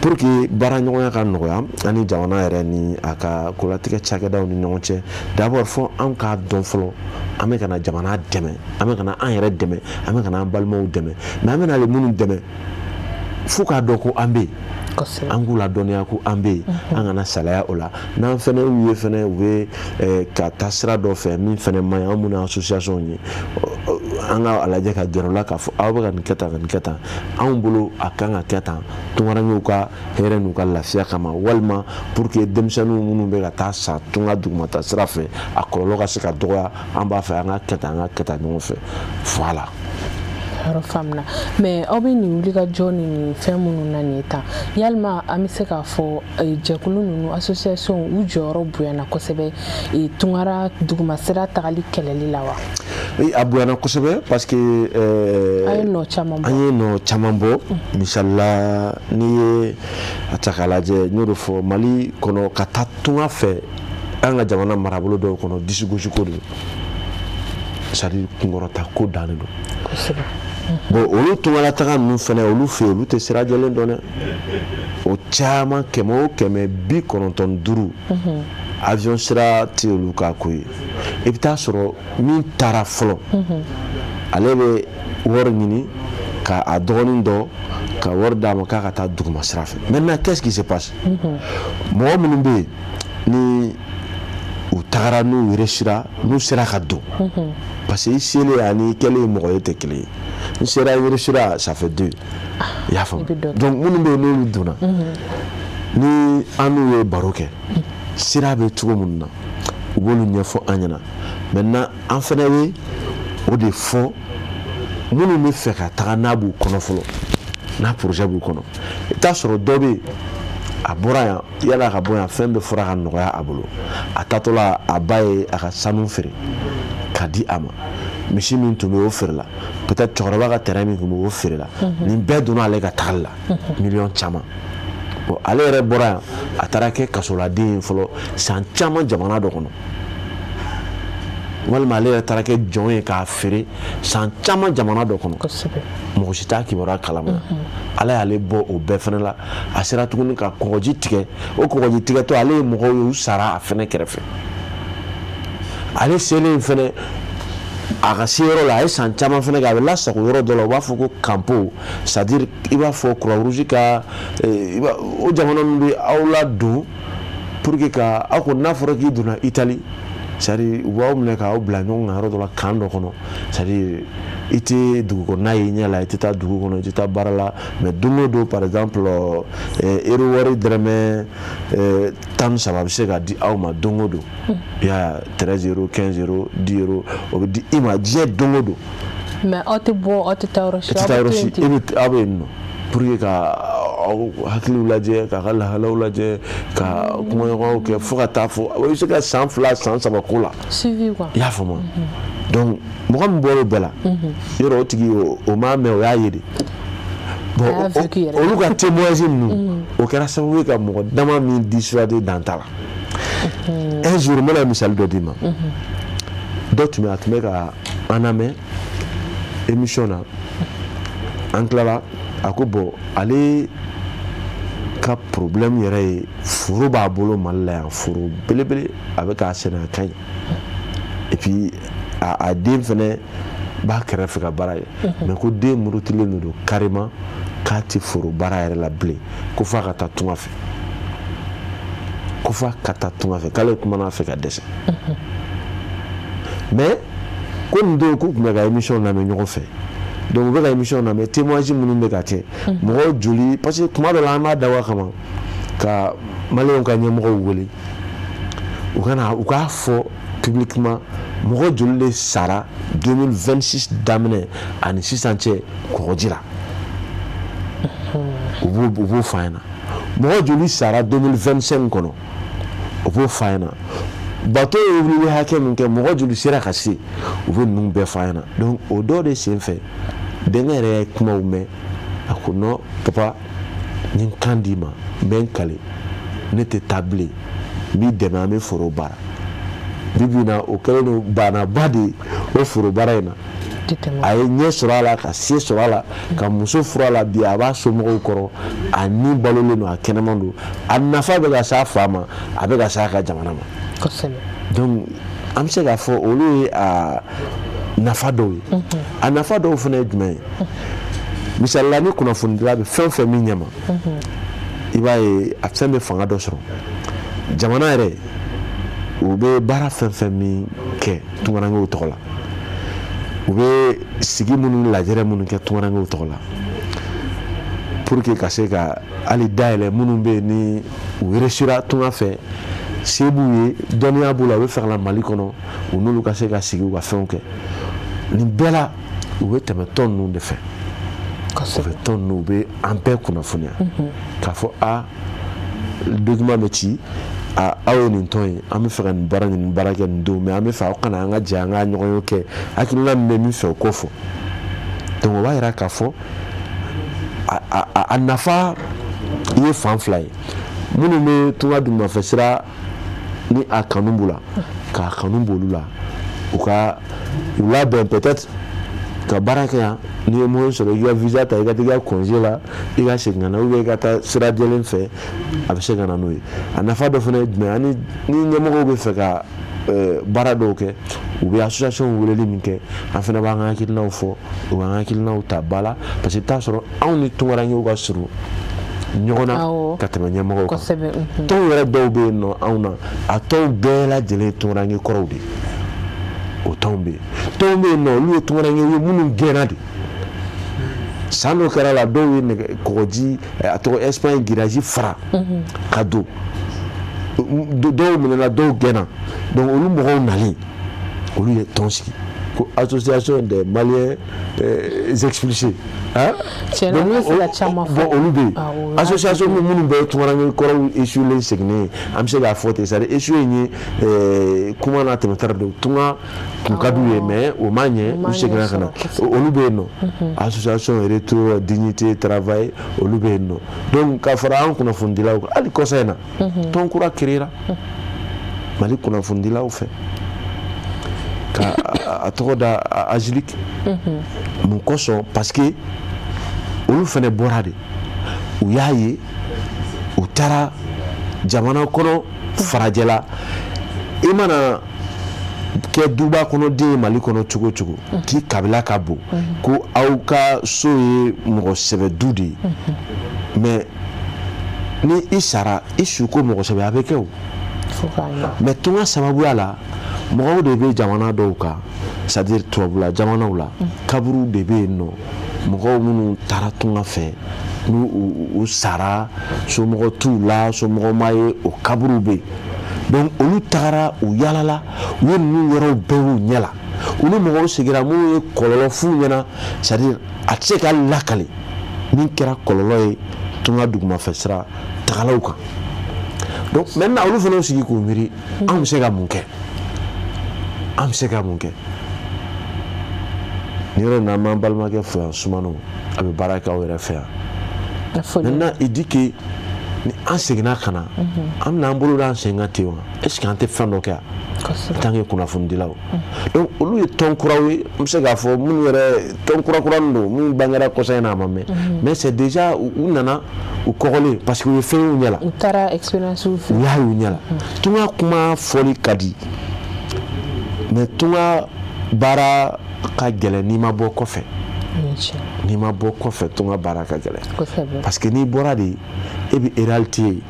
pour que baaraɲɔgɔnya ka nɔgɔya ani jamana yɛrɛ ni a ka kolatigɛ cakɛdaw ni ɲɔgɔn cɛ d'abord fɔ anw k'a dɔn fɔlɔ an bɛ kana jamana dɛmɛ an bɛ kana an yɛrɛ dɛmɛ an bɛ kana an balimaw dɛmɛ mais an bɛ n'ale minnu dɛmɛ fo k'a dɔn ko an bɛ yen an k'u ladɔnniya ko an bɛ yen an kana salaya o la n'an fɛnɛ y'u ye fɛnɛ u bɛ ka taa sira dɔ fɛ min fɛnɛ man ɲi an minnu ye association ye an ka lajɛ ka gɛrɛ u la k'a fɔ aw bɛ ka nin kɛ tan ka nin kɛ tan anw bolo a kan ka kɛ tan tungarankew ka hɛrɛ n'u ka lafiya kama walima pour que denmisɛnninw minnu bɛ ka taa sa tunga dugumata sira fɛ a kɔlɔlɔ ka se ka dɔgɔya an b'a fɛ an ka kɛ tan ɲɔgɔn fɛ voilà. yɔrɔ faamuna mais aw bɛ nin wulikajɔ ni fɛn minnu na nin tan yalima an bɛ se k'a fɔ jɛkulu ninnu association u jɔyɔrɔ bonyana kosɛbɛ tungara dugumasira tagali kɛlɛli la wa. a bonyana kosɛbɛ parce que an ye nɔ caman bɔ misalila n'i ye a ta k'a lajɛ n y'o de fɔ Mali kɔnɔ ka taa tunga fɛ an ka jamana marabolo dɔw kɔnɔ disigosiko de don c'est à dire kunkɔrɔta ko dannen don kosɛbɛ. bon olu tungala taga ninnu fɛnɛ olu fɛ yen olu tɛ sira jɛlen dɔn dɛ o caman 95 avion sira tɛ olu ka ko ye i bɛ taa sɔrɔ min taara fɔlɔ ale bɛ wari ɲini ka a dɔgɔnin dɔ ka wari d'a ma k'a ka taa duguma sira fɛ maintenant qu'est-ce qui se passe mɔgɔ minnu bɛ yen ni u tagara n'u réussira n'u sera ka don parce que i selen ani i kɛlen mɔgɔ ye tɛ kelen ye n sera réussira ça fait 2 i y'a faamu donc minnu bɛ yen n'olu donna ni an n'u ye baro kɛ sira bɛ cogo minnu na u b'olu ɲɛfɔ an ɲɛna maintenant an fana bɛ o de fɔ minnu bɛ fɛ ka taga n'a b'u kɔnɔ fɔlɔ n'a projet b'u kɔnɔ i bɛ taa sɔrɔ dɔ bɛ yen a bɔra yan yala a ka bɔ yan fɛn bɛɛ fɔra ka nɔgɔya a bolo a tatɔla a ba ye a ka sanu feere ka di a ma misi min tun bɛ o feere la peut-être cɛkɔrɔba ka terrain min tun bɛ o feere la nin bɛɛ donna ale ka tagali la miliyɔn caman bon ale yɛrɛ bɔra yan a taara kɛ kasoladen ye fɔlɔ san caman jamana dɔ kɔnɔ walima ale yɛrɛ taara kɛ jɔn ye k'a feere san caman jamana dɔ kɔnɔ mɔgɔ si t'a kibaruya kalama ala y'ale bɔ o bɛɛ fɛnɛ la a sera tuguni ka kɔgɔji tigɛ o kɔgɔji tigɛtɔ ale ye mɔgɔw ye u sara a fɛnɛ kɛrɛfɛ ale selen fɛnɛ a ka se yɔrɔ la a ye san caman fɛnɛ kɛ a bɛ lasago yɔrɔ dɔ la u b'a fɔ ko campo c'est à dire i b'a fɔ croix rouge ka o jamana ninnu bɛ aw ladon pour que ka aw ko n'a fɔra k'i donna Italie c'est à dire u b'aw minɛ k'aw bila ɲɔgɔn kan yɔrɔ dɔ la kan dɔ kɔnɔ c'est à dire i tɛ dugu kɔnɔna ye ɲɛ la i tɛ taa dugu kɔnɔ i tɛ taa baara la mais don o don par exemple euro wari dɔrɔmɛ 13 bɛ se ka di aw ma don o don i y'a 13 euros 15 euros 10 euros o bɛ di i ma diɲɛ don o don. mais aw tɛ bɔ aw tɛ taa yɔrɔ si aw bɛ yen nɔ pour que ka aw hakiliw lajɛ k'a ka lahalaw lajɛ ka kumaɲɔgɔnw kɛ fo ka taa fɔ o bɛ se ka san 2 san 3 ko la. suivi quoi. i y'a faamu donc mɔgɔ min bɔra o bɛɛ la yɔrɔ o tigi o m'a mɛn o y'a ye de bon olu ka témoignage ninnu o kɛra sababu ye ka mɔgɔ dama min dissuader dan ta la un jour n bɛna misali dɔ d'i ma dɔ tun bɛ ka an lamɛn émission na an tilala a ko bon ale ka problème yɛrɛ ye furu b'a bolo Mali la yan furu belebele a bɛ k'a sɛnɛ a ka ɲi et puis a den fɛnɛ b'a kɛrɛfɛ ka baara kɛ mais ko den murutilen don carrément k'a tɛ foro baara yɛrɛ la bilen ko f'a ka taa tunga fɛ k'ale kumana a fɛ ka dɛsɛ mais ko nin don k'u tun bɛ ka émission lamɛn ɲɔgɔn fɛ donc u bɛ ka émission lamɛn témoignage minnu bɛ ka kɛ mɔgɔw joli parce que tuma dɔ la an b'a dabɔ a kama ka maliyɛnw ka ɲɛmɔgɔw wele u k'a fɔ publiquement mɔgɔ joli de sara 2026 daminɛ ani sisan cɛ kɔgɔji la u b'o f'a ɲɛna mɔgɔ joli sara 2025 kɔnɔ u b'o f'a ɲɛna bateau ye wuli hakɛ min kɛ mɔgɔ joli sera ka se u bɛ ninnu bɛɛ f'a ɲɛna donc o dɔw de senfɛ denkɛ yɛrɛ ye kumaw mɛn a ko non papa n ye kan d'i ma n bɛ n kale ne tɛ taa bilen n b'i dɛmɛ an bɛ foro baara bi bi in na o kɛlen don banaba de ye o foro baara in na a ye ɲɛ sɔrɔ a la ka se sɔrɔ a la ka muso furu a la bi a b'a somɔgɔw kɔrɔ a ni balolen don a kɛnɛman don a nafa bɛ ka s'a fa ma a bɛ ka s'a ka jamana ma donc an bɛ se k'a fɔ olu ye a nafa dɔw ye a nafa dɔw fana ye jumɛn ye misalila ni kunnafonidila bɛ fɛn o fɛn min ɲɛma i b'a ye a fɛn bɛ fanga dɔ sɔrɔ jamana yɛrɛ u bɛ baara fɛn fɛn min kɛ tungarankew tɔgɔ la u bɛ sigi minnu lajɛrɛ minnu kɛ tungarankew tɔgɔ la pour que ka se ka hali dayɛlɛ minnu bɛ yen ni u réussira tunga fɛ se b'u ye dɔnniya b'u la u bɛ fɛ ka na Mali kɔnɔ u n'olu ka se ka sigi u ka fɛnw kɛ nin bɛɛ la u bɛ tɛmɛ tɔn ninnu de fɛ u bɛ tɔn ninnu u bɛ an bɛɛ kunnafoniya k'a fɔ document bɛ ci aw ye nin tɔn ye an bɛ fɛ ka nin baara kɛ nin don mais an bɛ fɛ aw kana an ka jɛ an ka ɲɔgɔn ye kɛ hakilina min bɛ min fɛ o k'o fɔ donc o b'a yira k'a fɔ a nafa ye fan fila ye minnu bɛ tunga dugumafɛ sira ni a kanu b'u la k'a kanu b'olu la u labɛn peut-être ka baara kɛ yan n'i ye moyen sɔrɔ i ka visa ta i ka taa i ka congé la i ka segin ka na ou bien i ka taa sira jɛlen fɛ a bɛ se ka na n'o ye a nafa dɔ fana ye jumɛn ni ɲɛmɔgɔw bɛ fɛ ka baara dɔw kɛ u bɛ association weleli min kɛ an fana b'an ka hakilinaw fɔ u b'an ka hakilinaw ta ba la parce que i bɛ taa sɔrɔ anw ni tungarankew ka surun ɲɔgɔn na ka tɛmɛ ɲɛmɔgɔw kan tɔnw yɛrɛ dɔw bɛ yen nɔ anw na a tɔnw bɛɛ lajɛlen ye tungaranke kɔrɔw de ye o tɔnw bɛ yen nɔ olu ye tungaranke ye minnu gɛnna de san dɔ kɛra la dɔw ye kɔgɔji a tɔgɔ Espagne giraji fara ka don dɔw minɛna dɔw gɛnna donc olu mɔgɔw nalen olu ye tɔn sigi ko association des Maliens expulsés olu bɛ yen association minnu bɛ tungaranke kɔrɔw échoué seginnen an bɛ se k'a fɔ ten c'est à dire échoué ye kuma n'a tɛmɛtɔra de tunga tun ka d'u ye mais o ma ɲɛ u seginna ka na olu bɛ yen nɔ association Retour Dignité Travail olu bɛ yen nɔ donc k'a fɔra an kunnafonidilaw kan hali kɔsa in na tɔn kura créera Mali kunnafonidilaw fɛ ka a tɔgɔ da Agilic mun kosɔn parce que olu fana bɔra de u y'a ye u taara jamana kɔnɔ farajɛ la i mana kɛ duba kɔnɔ den ye Mali kɔnɔ cogo o cogo k'i kabila ka bon ko aw ka so ye mɔgɔ sɛbɛ du de ye mais ni i sara i su ko mɔgɔ sɛbɛ a bɛ kɛ o mais tunga sababuya la mɔgɔw de bɛ jamana dɔw kan c'est à dire tubabula jamanaw la kaburu de bɛ yen nɔ mɔgɔw minnu taara tunga fɛ n'u sara somɔgɔ t'u la somɔgɔ ma ye o kaburu bɛ yen donc olu tagara u yalala u ye ninnu yɔrɔw bɛɛ y'u ɲɛ la u ni mɔgɔw sigira minnu ye kɔlɔlɔ f'u ɲɛna c'est à dire a tɛ se ka lakale min kɛra kɔlɔlɔ ye tunga dugumafɛ sira tagalaw kan donc maintenant olu fana y'u sigi k'u miiri an bɛ se ka mun kɛ an bɛ se ka mun kɛ ni yɔrɔ in na an b'an balimakɛ fo yan Sumano a bɛ baara kɛ aw yɛrɛ fɛ yan maintenant il dit que ni an seginna kana an bɛna an bolo da an sen kan ten wa est ce que an tɛ fɛn dɔ kɛ yan en tant que kunnafonidilaw donc olu ye tɔn kuraw ye n bɛ se k'a fɔ minnu yɛrɛ tɔn kura-kuranin don minnu bangera kɔsa in na a ma mɛn mais c'est déjà u nana u kɔgɔlen parce que u ye fɛn y'u ɲɛ la u taara expérience fɛ u y'a y'u ɲɛ la tunga kuma fɔli ka di mais tunga baara ka gɛlɛn n'i ma bɔ kɔfɛ n'i ma bɔ kɔfɛ tunga baara ka gɛlɛn parce que n'i bɔra de e bɛ réalité ye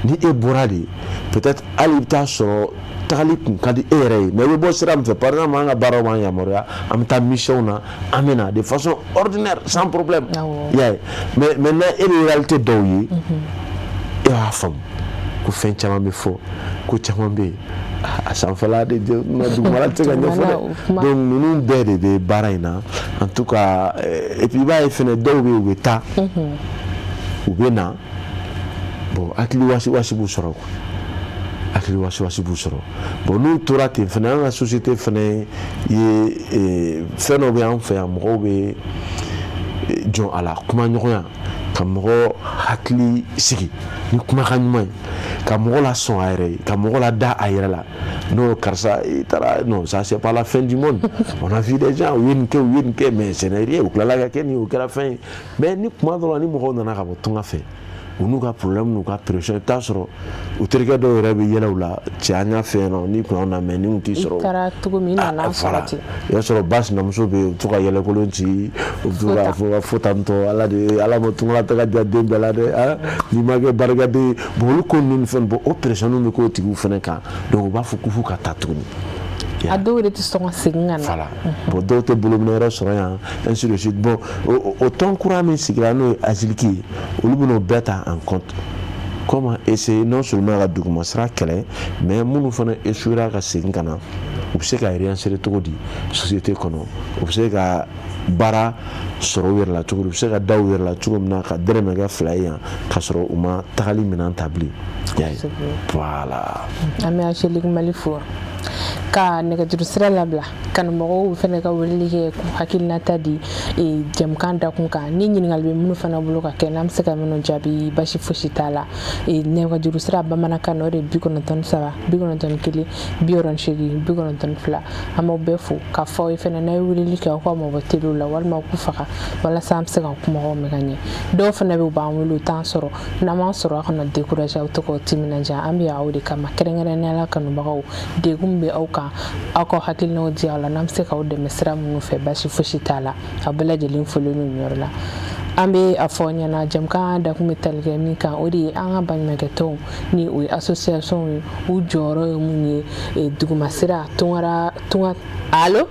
ni e bɔra de peut-être hali i bɛ taa sɔrɔ tagali kun ka di e yɛrɛ ye mais i bɛ bɔ sira min fɛ par exemple an ka baaraw b'an yamaruya an bɛ taa mission na an bɛ na de façon ordinaire sans problème y'a ye mais maintenant e bɛ réalité dɔw ye e b'a faamu ko fɛn caman bɛ fɔ ko caman bɛ yen a sanfɛla de dugumala tɛ se ka ɲɛfɔ dɛ donc ninnu bɛɛ de bɛ baara in na en tout cas et puis i b'a ye fɛnɛ dɔw bɛ yen u bɛ taa u bɛ na bon hakili wasi b'u sɔrɔ quoi hakili wasi b'u sɔrɔ bon n'u tora ten fɛnɛ an ka société fɛnɛ ye fɛn dɔ bɛ an fɛ yan mɔgɔw bɛ jɔn a la kuma ɲɔgɔnya ka mɔgɔ hakili sigi ni kumakan ɲuman ye ka mɔgɔ la sɔn a yɛrɛ ye ka mɔgɔ la da a yɛrɛ la non karisa i taara non ça c'est pas la fin du monde on a vu des gens u ye nin kɛ mais ce n'est rien u tilala ka kɛ nin o kɛra fɛn ye mais ni kuma dɔ la ni mɔgɔw nana ka bɔ tunga fɛ u n'u ka problème n'u ka pression i bɛ taa sɔrɔ u terikɛ dɔw yɛrɛ bɛ yɛlɛ u la cɛ an y'a fɛ yen nɔ ni kun y'anw na mais ni kun t'i sɔrɔ i taara cogo min i nana sɔrɔ ten i y'a sɔrɔ ba sinamuso bɛ yen u bɛ to ka yɛlɛkolon ci u bɛ to k'a fɔ ka fɔ tantɔ ala ma tunga tɛ ka diya den bɛɛ la dɛ n'i ma kɛ barikaden bon olu ko ninnu ni fɛn bon o pression bɛ k'o tigiw fɛnɛ kan donc u b'a fɔ k'u f'u ka taa tuguni a dɔw yɛrɛ tɛ sɔn ka segin ka na voilà bon dɔw tɛ bolominɛ yɛrɛ sɔrɔ yan ainsi de suite bon o tɔn kura min sigira n'o ye aziliki ye olu bɛ n'o bɛɛ ta en compte comment essayer non seulement ka duguma sira kɛlɛ mais minnu fana échouera ka segin ka na u bɛ se ka réinsérer cogo di société kɔnɔ u bɛ se ka baara sɔrɔ u yɛrɛ la cogo di u bɛ se ka da u yɛrɛ la cogo min na ka dɛrɛmɛ kɛ fila ye yan k'a sɔrɔ u ma tagali minɛn ta bilen y'a ye voilà an bɛ Angelique Mali fo ka nɛgɛjuru sira labila kanumɔgɔw fana ka weleli kɛ k'u hakilinata di jɛmukan dakun kan ni ɲininkali bɛ minnu fana bolo ka kɛ n'an bɛ se ka minnu jaabi basi fosi t'a la nɛgɛjuru sira bamanankan na o de ye 93 91 62 92 an b'aw bɛɛ fo k'a fɔ aw ye fana n'a ye weleli kɛ aw ka mabɔ teliw la walima k'u faga walasa an bɛ se ka kumaw mɛn ka ɲɛ dɔw fana bɛ u b'an wele u t'an sɔrɔ n'an m'an sɔrɔ aw kana décourager aw tɛ k'aw timinadiya an bɛ yan aw de kama kɛrɛnkɛrɛnnenya la kanubagaw degun bɛ aw kan aw ka hakilinaw di aw la n'an bɛ se k'aw dɛmɛ sira minnu fɛ basi fosi t'a la aw bɛɛ lajɛlen folen n'u yɔrɔ la an bɛ a fɔ ɲɛna jamukan dakun bɛ tali kɛ min kan o de ye an ka baɲumankɛtɔnw ni o ye association ye u jɔyɔrɔ ye mun ye duguma sira tunga allo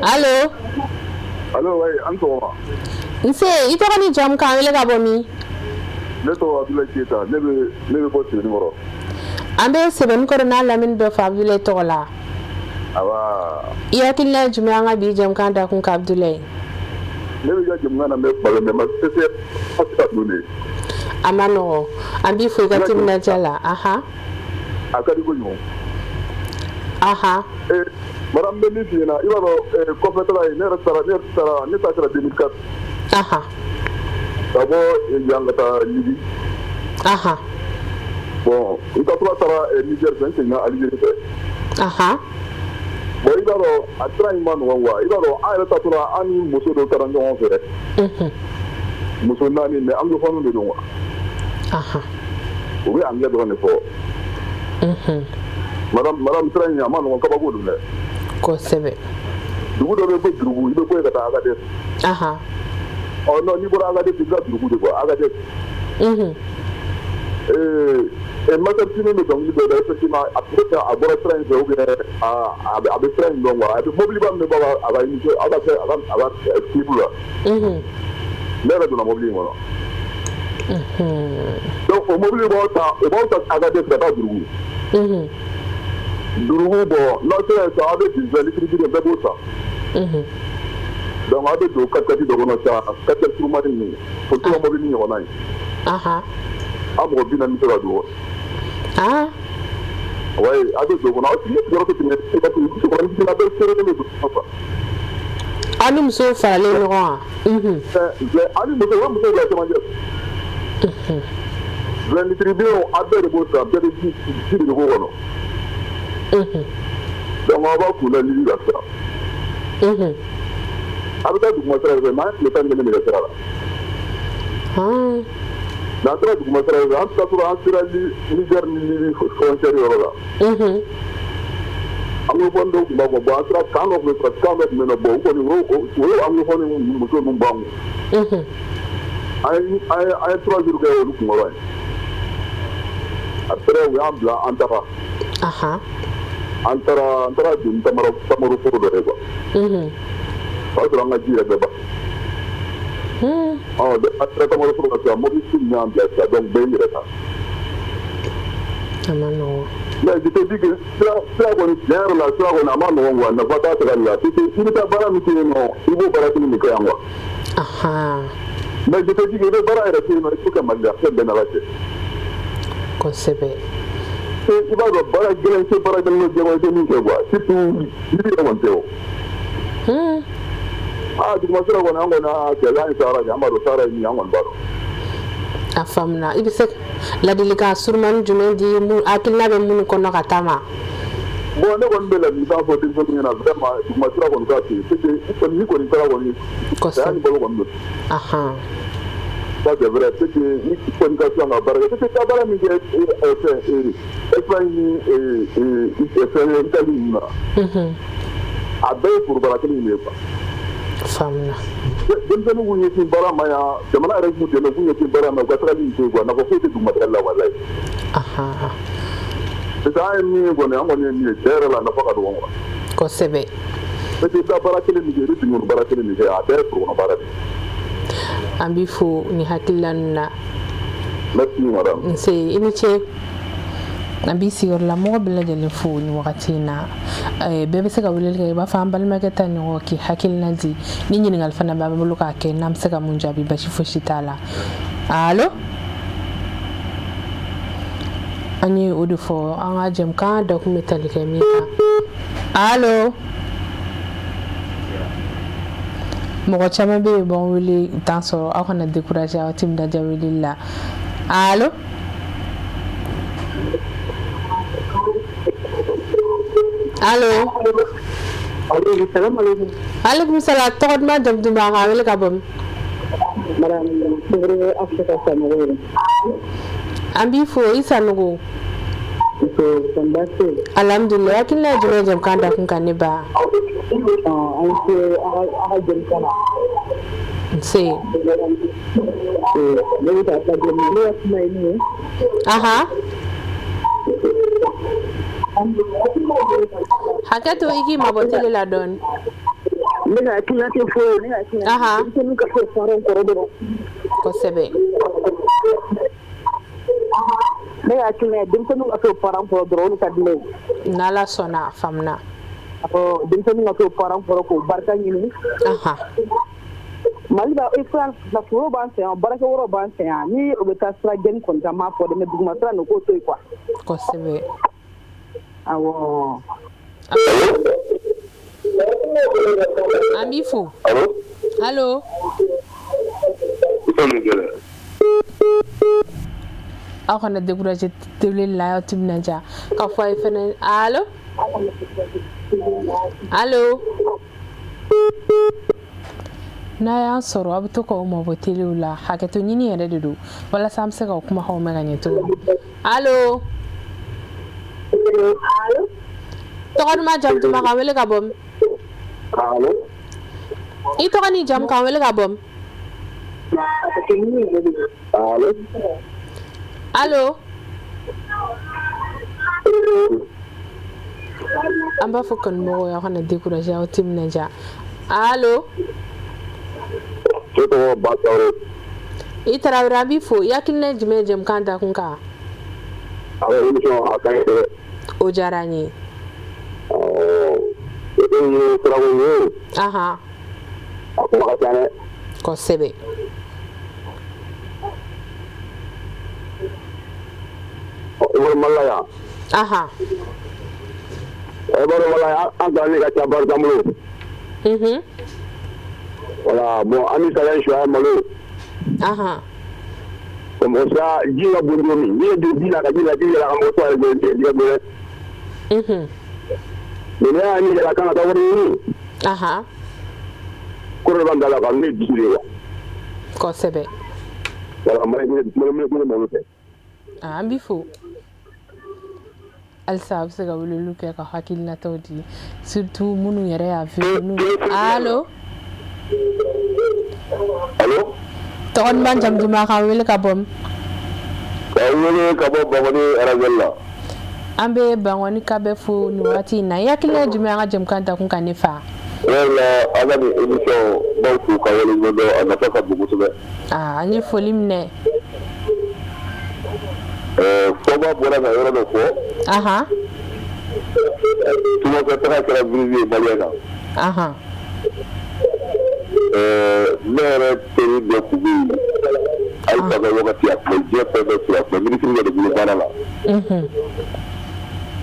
allo allo oui an tɔgɔ nse i tɔgɔ ni jamu k'an wele ka bɔ min ne tɔgɔ Abdoulaye Keita ne bɛ bɔ Sebenikɔrɔ an bɛ Sebenikɔrɔ n'a lamini bɛɛ fɔ Abdoulaye tɔgɔ la awa i hakilina ye jumɛn an ka bi jamukan dakun ka Abdoulaye ne bɛ ka jamukan na n bɛ balo mais ma se ka dunne a ma nɔgɔ an b'i fo i ka timinadiya la aha a ka di kojugu aha madame bɛ min f'i ɲɛna i b'a dɔn kɔfɛtaga ye ne ta kɛra 2004 aha ka bɔ yan ka taa Libi aha bon n taatɔla taara Niger fɛ n seginna Aligérie fɛ aha bon i b'a dɔn a sira in ma nɔgɔn quoi i b'a dɔn an yɛrɛ taatɔla an ni muso dɔ taara ɲɔgɔn fɛ muso 4 mais anglophone de don quoi aha u bɛ anglais dɔrɔn de fɔ madame sira in a ma nɔgɔn kabako don dɛ kosɛbɛ dugu dɔ bɛ ko Durugu i bɛ bɔ yen ka taa Agadez aha non n'i bɔra Agadez i bɛ taa Durugu de quoi Agadez Masatini bɛ dɔnkili dɔ da effectivement a peut-être a bɔra sira in fɛ ou bien a bɛ sira in dɔn quoi et puis mobiliba min bɛ bɔ a ka émission a ka clip la ne yɛrɛ donna mobili in kɔnɔ donc o mobili b'aw ta Agadez ka taa Durugu Durugu bon n'aw sera yen sa aw bɛ diesel litre de bɛɛ b'o san donc aw bɛ don kati dɔ kɔnɔ sa kati turumani nin o tɛ ka mobili ɲɔgɔnna ye an mɔgɔ 40 bɛ se ka don oui aw bɛ don kɔnɔ aw tigi yɔrɔ tɛ tɛmɛ musokɔrɔba bɛ seere de don quoi ani muso faralen ɲɔgɔn kan ani muso ka cɛmancɛ 20 litres bidon a bɛɛ de b'o ta bɛɛ bɛ ji de k'o kɔnɔ donc a b'a kun da lili la sira a bɛ taa duguma sira fɛ mais an tile 14 de kɛ sira la n'an sera duguma sira fɛ an sera an sera Niger ni Libye frontière yɔrɔ la anglophone dɔw tun b'a fɔ bon an sera kan dɔ tun bɛ kan dɔ tun bɛ yen nɔ bon o kɔni o ye anglophone muso ninnu ban an ye 3 jours kɛ olu kunkɔrɔ yen après u y'an bila an taga an taara jeni tamaro foro dɔ de quoi o y'a sɔrɔ an ka ji yɛrɛ bɛɛ ban après tamaro foro ka sisan mobili si y'an bila sisan donc bɛɛ y'i yɛrɛ ta mais je te dis que sira kɔni tiɲɛ yɛrɛ la sira kɔni a ma nɔgɔn quoi nafa t'a tagali la parce que i bɛ taa baara min kɛ yen nɔ i b'o baara kelen de kɛ yan quoi mais je te dis que i bɛ baara yɛrɛ kɛ yen nɔ il faut que Mali fɛn bɛɛ n'ala cɛ kosɛbɛ i b'a dɔn baara gɛlɛn tɛ baara gɛlɛn tɛ jɛman tɛ min kɛ quoi surtout yiri yɛrɛ kɔni tɛ o duguma sira kɔni an kɔni gɛlɛya in sahara an b'a dɔn sahara ye min ye an kɔni b'a dɔn a faamuna i bɛ se ladilikan surumani jumɛn di hakilina bɛ minnu kɔnɔ ka taama bon ne kɔni bɛ ladilikan fɔ denmisɛnninw ɲɛna vraiment duguma sira kɔni ka to yen parce que n'i kɔni taara kɔni saya ni balo kɔni don ça c'est vrai parce que n'i kɔni ka to an ka baara kɛ parce que taa baara min kɛ Espagne ni Italie ninnu na a bɛɛ ye forobara kelen de ye quoi faamuna denmisɛnninw k'u ɲɛsin baara ma yan jamana yɛrɛ k'u dɛmɛ k'u ɲɛsin baara ma u ka tagali in to yen quoi nafa foyi tɛ duguma tagali la walayi parce que an ye min ye kɔni an kɔni ye min ye tiɲɛ yɛrɛ la nafa ka dɔgɔ quoi kosɛbɛ parce que taa baara kelen min kɛ i bɛ sigi baara kelen min kɛ a bɛɛ ye forokɔnɔ baara de ye an b'i fo ni hakilila ninnu na merci madame nse i ni ce an b'i sigiyɔrɔ la mɔgɔ bɛɛ lajɛlen fo ni wagati in na bɛɛ bɛ se ka weleli kɛ i b'a fɔ an balimakɛ ta ɲɔgɔn k'i hakilina di ni ɲininkali fana b'a bolo k'a kɛ n'an bɛ se ka mun jaabi basi fosi t'a la allo an ye o de fɔ an ka jɛmukan da kun bɛ tali kɛ min kan allo mɔgɔ caman bɛ yen b'an wele u t'an sɔrɔ aw kana décourager aw timinadiya weleli la allo allo salam alaikum alaikum salam tɔgɔ duman jamu duman ka wele ka bɔ min an b'i fo i Sanogo alhamdulillah hakilina ye jumɛn jɛmukan da kun kan ne ba nse hakɛ to i k'i mabɔ tele la dɔɔni ne ka hakilina tɛ foyi ye ne ka hakilina ka fɔ faran kɔrɔ dɔrɔn kosɛbɛ ne ka hakilina denmisɛnninw ka to faran kɔrɔ dɔrɔn o de ka di ne ye n'Ala sɔnna a faamuna denmisɛnninw ka to faran kɔrɔ k'o barika ɲini Mali ba foro b'an fɛ yan baarakɛ yɔrɔ b'an fɛ yan ni o bɛ taa sira jɛni kɔni kan m'a fɔ dɛ mais duguma sira nin k'o to yen quoi kosɛbɛ awɔ an b'i fo allo aw kana décourager télé la aw timinanja ka fɔ a ye fɛnɛ allo allo n'a y'an sɔrɔ a bɛ to k'aw mabɔ telew la hakɛto ɲini yɛrɛ de don walasa an bɛ se ka kumakanw mɛn ka ɲɛ cogo min allo tɔgɔ duman jamu duman k'an wele ka bɔ min i tɔgɔ ni jamu k'an wele ka bɔ min allo an b'a fɔ kanumɔgɔw aw kana décourager aw timinanja allo i Tarawele an b'i fo i hakilina ye jumɛn ye jɛmukan da kun kan o diyara an ye kosɛbɛ an ka ne ka ca barika bolo Voilà, bon, ami Saleh, je suis à Malo. Aha. Comme ça, dis la bonne nuit. Ni de dire la moto à mais là, il y a la Canada. Aha. Courant dans la vallée du Sud. Kosebe. Voilà, moi, je Ah, bifo. Alsa, c'est que vous le lookez à Hakil Natodi. Surtout, Mounou Yere a vu nous. Allô? Allô? Ton man jam du mara wele kabom. Wele kabom bangoni aragella. Ambe bangoni kabefu ni wati na yakile jumera jam kanta kun kanifa. Wala aga ni émission bawfu ka wele ngodo anataka bugutube. Ah, anyi folimne. Foba bora na yoro ko. Aha. Tumo ko tara kala visi baliana. Aha. Mere teri de kubi. Ay taga wakati ya je pebe sur ministre de gouvernement là.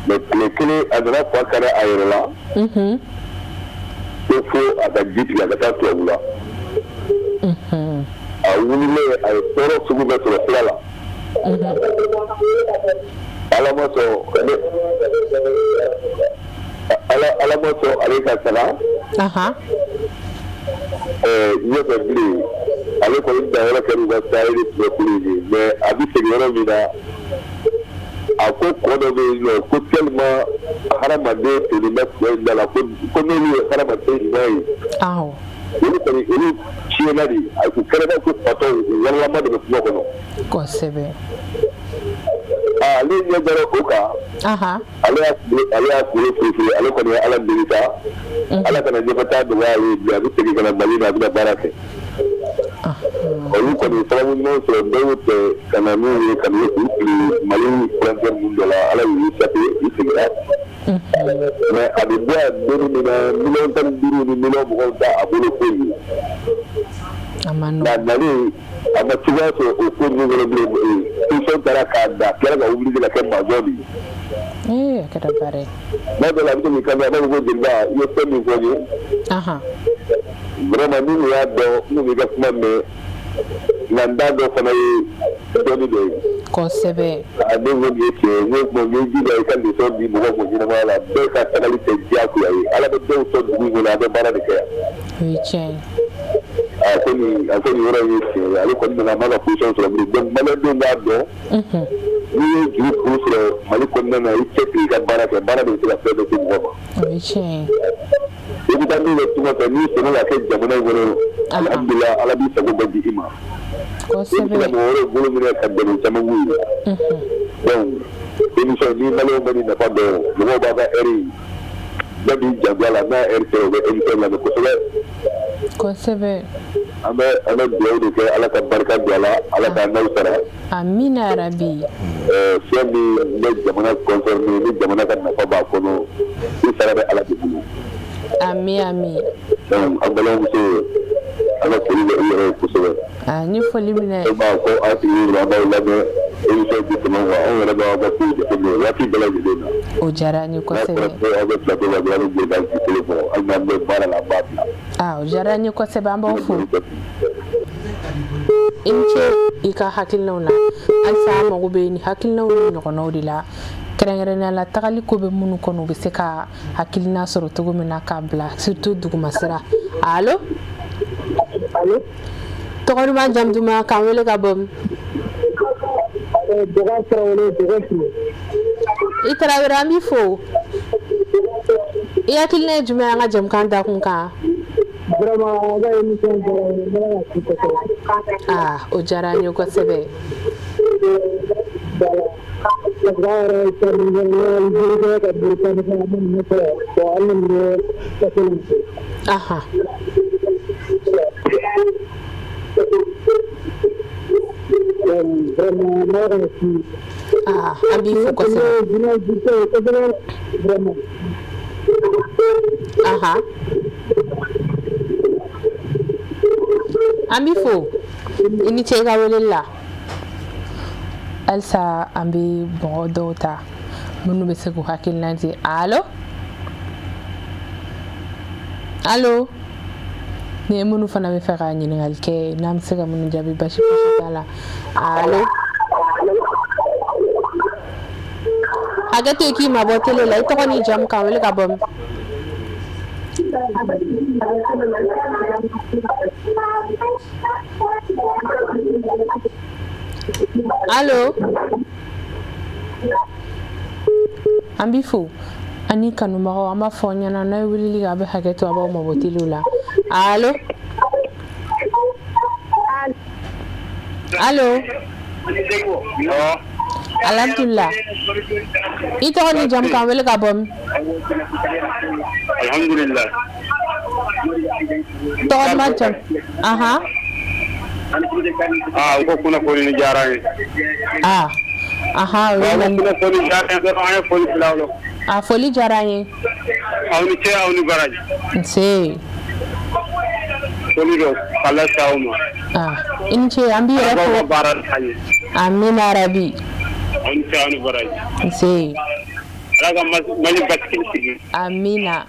Mais le clé adra kwa kara ayrola. Il faut adagiti la kata to wula. A wulile ay toro sugu be sur la. Alamoto aleka sala. Aha. Yoko bili aleko inda wala kari wa sairi tukuli mais abi segoro mina ako kodo be yo ko tellement harama de te ni mettre dans la ko ni harama te ni mai Aw. Ini chiena di aku kera ko pato wala ma de ko ko Kosebe. Ali ne daro oka. Aha. Aliya kule fifi aleko ni ala bilita. Ala kana jefata do wali ya bitigi kana balina bila barake. Oyu ko ni sababu no so dawte kana ni kana ni mali frontier mundo la ala yi sapi isigira. Mais abibwa duru ni na million tan duru ni million mo ta abulo ko yi. Amano. Na nali ama tuwa so o ko ni ngoro bi so tara ka da kera ga ubili la kan mazodi. Kada bare. Na da la bi kan da go dinga yo ko ni go ni. Aha. Vraiment ni ya do ni ga kuma me na nda do fana yi do ni de. Kosebe. A do go ni ke ni mo ni di da kan di so di mo go ni na wala be ka tanali te dia ku yi ala be do so du ni na do bara de ke. Wichen. Akoni wora yi ke ali ko ni na ma ga position so bi donc mala do nga do. Ni ju ku so mali ko na yi ke ti ga bara de la fe do ku mo. Wichen. Ibi tan ni tuma ta ni so na ke jamana woro alhamdulillah ala bi sago ba di ima. Kosebe. Ni mo woro bulu mi ka de sama wu. Donc ini so ni malo ba ni na pa do mo ba ba eri dabi jagala na eri so be en la ko so Kosebe. Ana biyo de ke ala ka barka dala ala ka naw sara. Amina rabbi. Semi ne jamana concerné ni jamana ka na ba ko no ni sara be ala de bulu. Ami. Abdallah Muso ala ko ni yero ko so. Ni folimne. Ba ko ati ni ba la be en so bi ko wa on ra ba ko de ko ya ti bela de na. O jarani kosebe. Avec la bela de de dans le téléphone alma be bara la ba. O jarani kosebe amba fu. Inche ika hakil nauna. Alsa ma go be ni hakil nauna no kono dila. Kerengere la tagali ko be munu kono be se ka hakilina soro to go mena kabla surtout duguma sira. Allo? Allô? Tokori ba jam duma kan wele ka bom. Doga Traoré, Doga Traoré. Traoré ami fo. Iya kilne juma nga jam kan da kun ka. Vraiment, ga émission o jarani ko sebe. Aha. Abi fo ko sebe. Aha. Ami fo. Ini chega welilla. Alsa ambi bodota. Munu be se ko hakil nanti. Allo? ni munu fana be fa ka ɲininkali kɛ n'an bɛ se ka minnu jaabi basi t'a la allo hakɛ to i k'i mabɔ télé la i tɔgɔ ni jamu k'an wele ka bɔ min allo an b'i fo ani kanubagaw an b'a fɔ aw ɲɛna n'a ye weleli kɛ a bɛ hakɛ to a b'aw mabɔ télé la allo allo alhamdulillah i tɔgɔ ni jamu k'an wele ka bɔ min alhamdulillah tɔgɔ duman jamu ko kunnafoni ni diyara n ye kunnafoni diyara n ye dɔrɔn an ye foli bila aw la foli diyara n ye aw ni ce aw ni baraji nse foli do ala sa aw ma i ni ce an b'i yɛrɛ fo baara ka ɲɛ amina rabi aw ni ce aw ni baraji nse ala ka mali basigili sigi amina